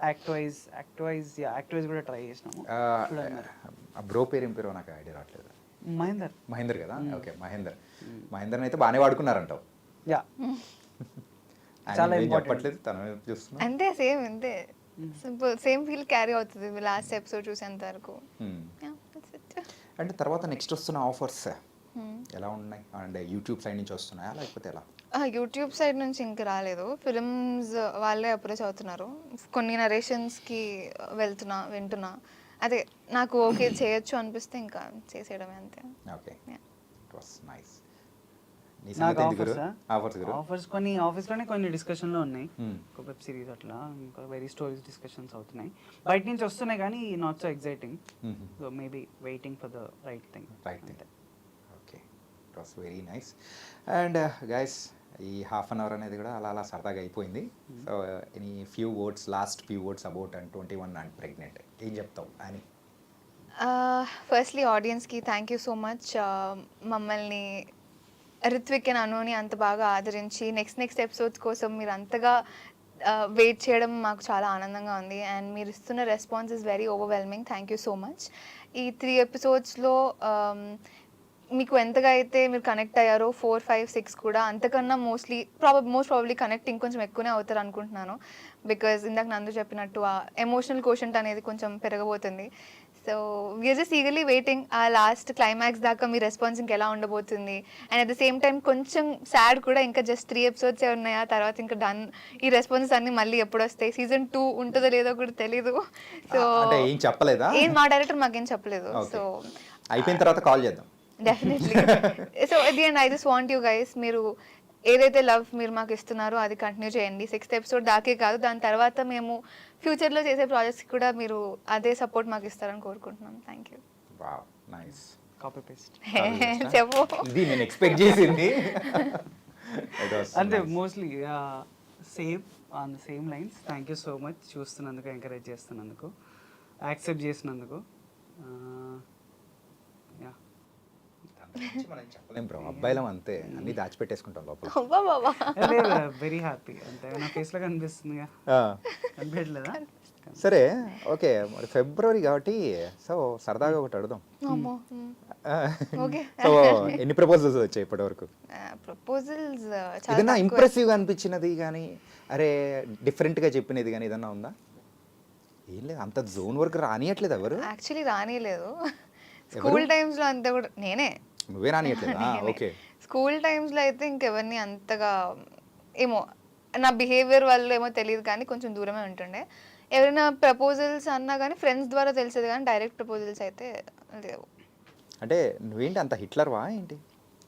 act wise కూడా ట్రై చేసినాము. చూడండి మరి. ఆ బ్రో పేరు ఏం పేరు నాకు ఐడియా రావట్లేదు. మహేందర్. మహేందర్ కదా, ఓకే మహేందర్ని అయితే బాగానే వాడుకున్నారంటావు. యా ఆయన చాలా ఏం important. చెప్పట్లేదు, తను చూస్తున్నా. అంతే సేమ్ అంతే సింపుల్ సేమ్ ఫీల్ క్యారీ అవుతుంది లాస్ట్ ఎపిసోడ్ చూసేంత వరకు. Yeah, that's it. అంటే తర్వాత నెక్స్ట్ వస్తున్న ఆఫర్స్ ఎలా ఉన్నాయి? అంటే యూట్యూబ్ సైడ్ నుంచి వస్తున్నాయా లేకపోతే ఎలా? యూట్యూబ్ సైడ్ నుంచి ఇంకా రాలేదు. ఫిల్మ్స్ వాళ్ళే అప్రోచ్ అవుతున్నారు. కొన్ని నరేషన్స్కి వింటున్నా. అదే నాకు ఓకే చేయొచ్చు అనిపిస్తే ఇంకా చేసేయడమే అంతే. Okay, it was nice. నీ నాకు సంగతి ఏంటి గురు? ఆఫర్స్ ఆఫర్స్ గురు? ఆఫర్స్లోనే కొన్ని డిస్కషన్లో ఉన్నాయి. ఒక వెబ్ సిరీస్ అట్లా ఇంకా వెరీ స్టోరీస్ డిస్కషన్స్ అవుతున్నాయి. బయట నుంచి వస్తున్నాయి కానీ not so exciting. So maybe waiting for the right thing. Right thing. Okay, it was very nice. And guys, ఈ హాఫ్ అన్ అవర్ అనేది కూడా అలా అలా సరదాగా అయిపోయింది. So any last few words about and 21 and pregnant ఏం చెప్తావు అని? ఫస్ట్లీ ఆడియన్స్కి థ్యాంక్ యూ సో మచ్. మమ్మల్ని రిత్విక్ అండ్ అనుని అంత బాగా ఆదరించి నెక్స్ట్ ఎపిసోడ్స్ కోసం మీరు అంతగా వెయిట్ చేయడం మాకు చాలా ఆనందంగా ఉంది. అండ్ మీరు ఇస్తున్న response is very overwhelming. Thank you so much. ఈ 3 ఎపిసోడ్స్లో మీకు ఎంతగా అయితే మీరు కనెక్ట్ అయ్యారో 4, 5, 6 కూడా అంతకన్నా మోస్ట్ ప్రాబబ్లీ కనెక్ట్ ఇంకొంచెం ఎక్కువనే అవుతారు అనుకుంటున్నాను. బికాజ్ ఇందాక నందు చెప్పినట్టు ఆ ఎమోషనల్ కోషంట్ అనేది కొంచెం పెరగబోతుంది. So we are just eagerly waiting ఆ లాస్ట్ క్లైమాక్స్ దాకా మీ రెస్పాన్స్ ఇంకెలా ఉండబోతుంది. And at the same time కొంచెం సాడ్ కూడా, ఇంకా జస్ట్ 3 ఎపిసోడ్సే ఉన్నాయి, ఆ తర్వాత ఇంకా డన్. ఈ రెస్పాన్సెస్ అన్ని మళ్ళీ ఎప్పుడు వస్తాయి, సీజన్ 2 ఉంటుందో లేదో కూడా తెలీదు. సో అంటే ఏం చెప్పలేదా? మా డైరెక్టర్ మాకేం చెప్పలేదు. సో అయిపోయిన తర్వాత కాల్ చేద్దాం. Definitely. So at the end I just want you guys, మీరు ఏదైతే లవ్ మీరు మాకు ఇస్తున్నారో అది కంటిన్యూ చేయండి. 6th ఎపిసోడ్ దాకే కాదు, దాని తర్వాత మేము ఫ్యూచర్లో చేసే ప్రాజెక్ట్స్కి కూడా మీరు అదే సపోర్ట్ మాకు ఇస్తారని కోరుకుంటున్నాం. Thank you. Wow, nice. Copy paste చెప్పు. ఇది నేను ఎక్స్పెక్ట్ చేసింది. అంటే mostly same on the same lines. Thank you so much చూస్తున్నందుకు, ఎంకరేజ్ చేస్తున్నందుకు, యాక్సెప్ట్ చేసినందుకు. మనం చెప్పలేం బ్రో, అబ్బాయిలం అంతే, అన్ని దాచిపెట్టేసుకుంటాం లోపల. అబ్బా బాబా. Very happy. అంతే నా ఫేస్లో కనిపిస్తుందిగా, కనిపించలేదా? సరే, ఓకే. మరి ఫిబ్రవరి కాబట్టి సో సరదాగా ఒకటి అడుగుదాం. అమ్మో. ఓకే. సో ఎన్ని ప్రపోజల్స్ వచ్చాయి ఇప్పటి వరకు? ప్రపోజల్స్ ఏదైనా ఇంప్రెసివ్గా అనిపించినది కానీ, అరే డిఫరెంట్గా చెప్పినది కానీ ఏదన్నా ఉందా? ఏం లేదు, అంత జోన్ వరకు రానియట్లేదు ఎవరు. యాక్చువల్లీ రానిలేదు. స్కూల్ టైమ్స్లో అంతా కూడా నేనే. నువ్వే రానియట్లేదా? ఓకే. స్కూల్ టైమ్స్లో అయితే ఇంకెవరిని అంతగా ఏమో నా బిహేవియర్ వల్ల ఏమో తెలియదు కానీ కొంచెం దూరమే ఉంటుండే. ఎవరైనా ప్రపోజల్స్ అన్నా కానీ ఫ్రెండ్స్ ద్వారా తెలిసేది కానీ డైరెక్ట్ ప్రపోజల్స్ అయితే లేవు. అంటే నువ్వేంటి అంత హిట్లర్వా ఏంటి?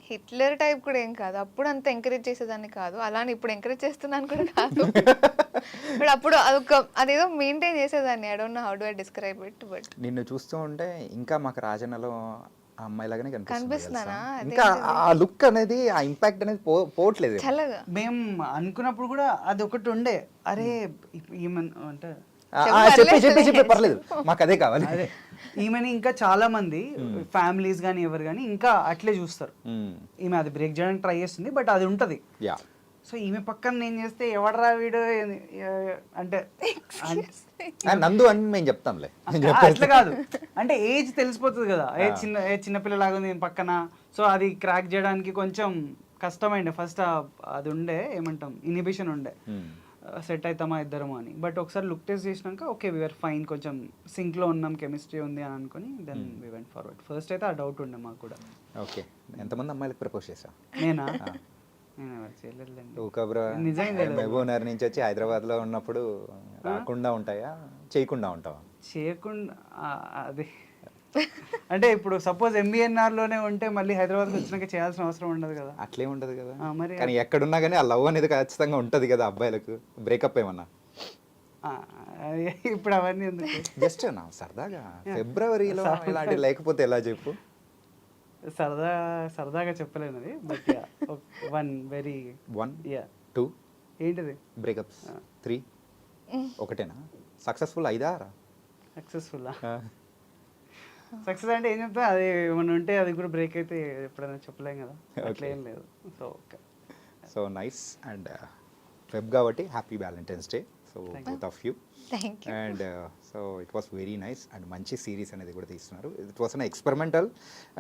హిట్లర్ టైప్ కూడా ఏం కాదు. అప్పుడు అంత ఎంకరేజ్ చేసేదాన్ని కాదు, అలానే ఇప్పుడు ఎంకరేజ్ చేస్తున్నాను కూడా కాదు. బట్ అప్పుడు అదేదో మెయింటైన్ చేసేదాన్ని. I don't know how do I describe it. But నిన్ను చూస్తూ ఉంటే ఇంకా మాకు రాజన్నలో ఆ అమ్మాయిలాగానే కనిపిస్తున్నానా? ఇంకా ఆ లుక్ అనేది, ఆ ఇంపాక్ట్ అనేది పోవట్లేదు. చల్లగా మేము అనుకున్నప్పుడు కూడా అది ఒకటి ఉండే, అరే ఈమెన్ అంటే చెప్పి పర్లేదు, మాకు అదే కావాలి. అదే ఈమెని ఇంకా చాలా మంది ఫ్యామిలీస్ కానీ ఎవరు కానీ ఇంకా అట్లే చూస్తారు. ఈమె అది బ్రేక్ చేయడానికి ట్రై చేస్తుంది బట్ అది ఉంటుంది. యా. సో ఈమె పక్కన నేను చేస్తే ఎవడరా వీడు అంటే నందు అని మేము చెప్తాంలే. అట్లా కాదు, అంటే ఏజ్ తెలిసిపోతుంది కదా, చిన్నపిల్లలాగా ఉంది పక్కన. సో అది క్రాక్ చేయడానికి కొంచెం కష్టమైండే. ఫస్ట్ అది ఉండే, ఏమంటాం, ఇన్హిబిషన్ ఉండే, సెట్ అవుతామా ఇద్దరము అని. బట్ ఒకసారి లుక్ టెస్ట్ చేసినాక ఓకే వీఆర్ ఫైన్, కొంచెం సింక్లో ఉన్నాం, కెమిస్ట్రీ ఉంది అని అనుకుని then we went forward. First అయితే ఆ డౌట్ ఉండే మాకు కూడా. ఓకే. ఎంతమంది అమ్మాయిలకు ప్రపోజ్ చేసా? నేనా? నేను ఎవరు చేయలేదులేండి. నిజంగా మహబూబ్నగర్ నుంచి వచ్చి హైదరాబాద్లో ఉన్నప్పుడు రాకుండా ఉంటాయా, చేయకుండా ఉంటావా? చేయకుండా అది అంటే ఇప్పుడు సపోజ్ ఎంబీఎన్ఆర్లోనే ఉంటే మళ్ళీ హైదరాబాద్కి వచ్చినాక చేయాల్సిన అవసరం ఉండదు కదా. అట్లే ఉండదు కదా. మరి కానీ ఎక్కడున్నా కానీ ఆ లవ్ అనేది ఖచ్చితంగా ఉంటుంది కదా అబ్బాయిలకు. బ్రేకప్ ఏమన్నా ఇప్పుడు అవన్నీ ఎందుకు? జస్ట్ నా సరదాగా ఫిబ్రవరిలో ఇలాంటి లేకపోతే ఎలా చెప్పు. సరదాగా చెప్పలేను అది, బట్ వన్ వెరీ 1 యా 2 ఏంటిది బ్రేకప్స్ 3 ఒకటేనా సక్సెస్ఫుల్ 5 సక్సెస్ఫుల్ సక్సెస్ అంటే ఏం చెప్తా, అది ఏమన్నా ఉంటే అది కూడా బ్రేక్ అయితే ఎప్పుడైనా చెప్పలేం కదా, అట్లా ఏం లేదు. So okay, so nice. And Feb కాబట్టి happy Valentine's day. So both of you. Thank you. And so it was very nice. And మంచి సిరీస్ అనేది కూడా తీస్తున్నారు. It was an experimental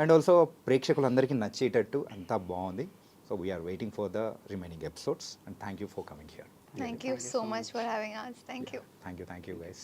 and also ప్రేక్షకులందరికీ నచ్చేటట్టు అంతా బాగుంది. So we are waiting for the remaining episodes. And thank you for coming here. Thank you so much for having us. Thank you. Thank you guys.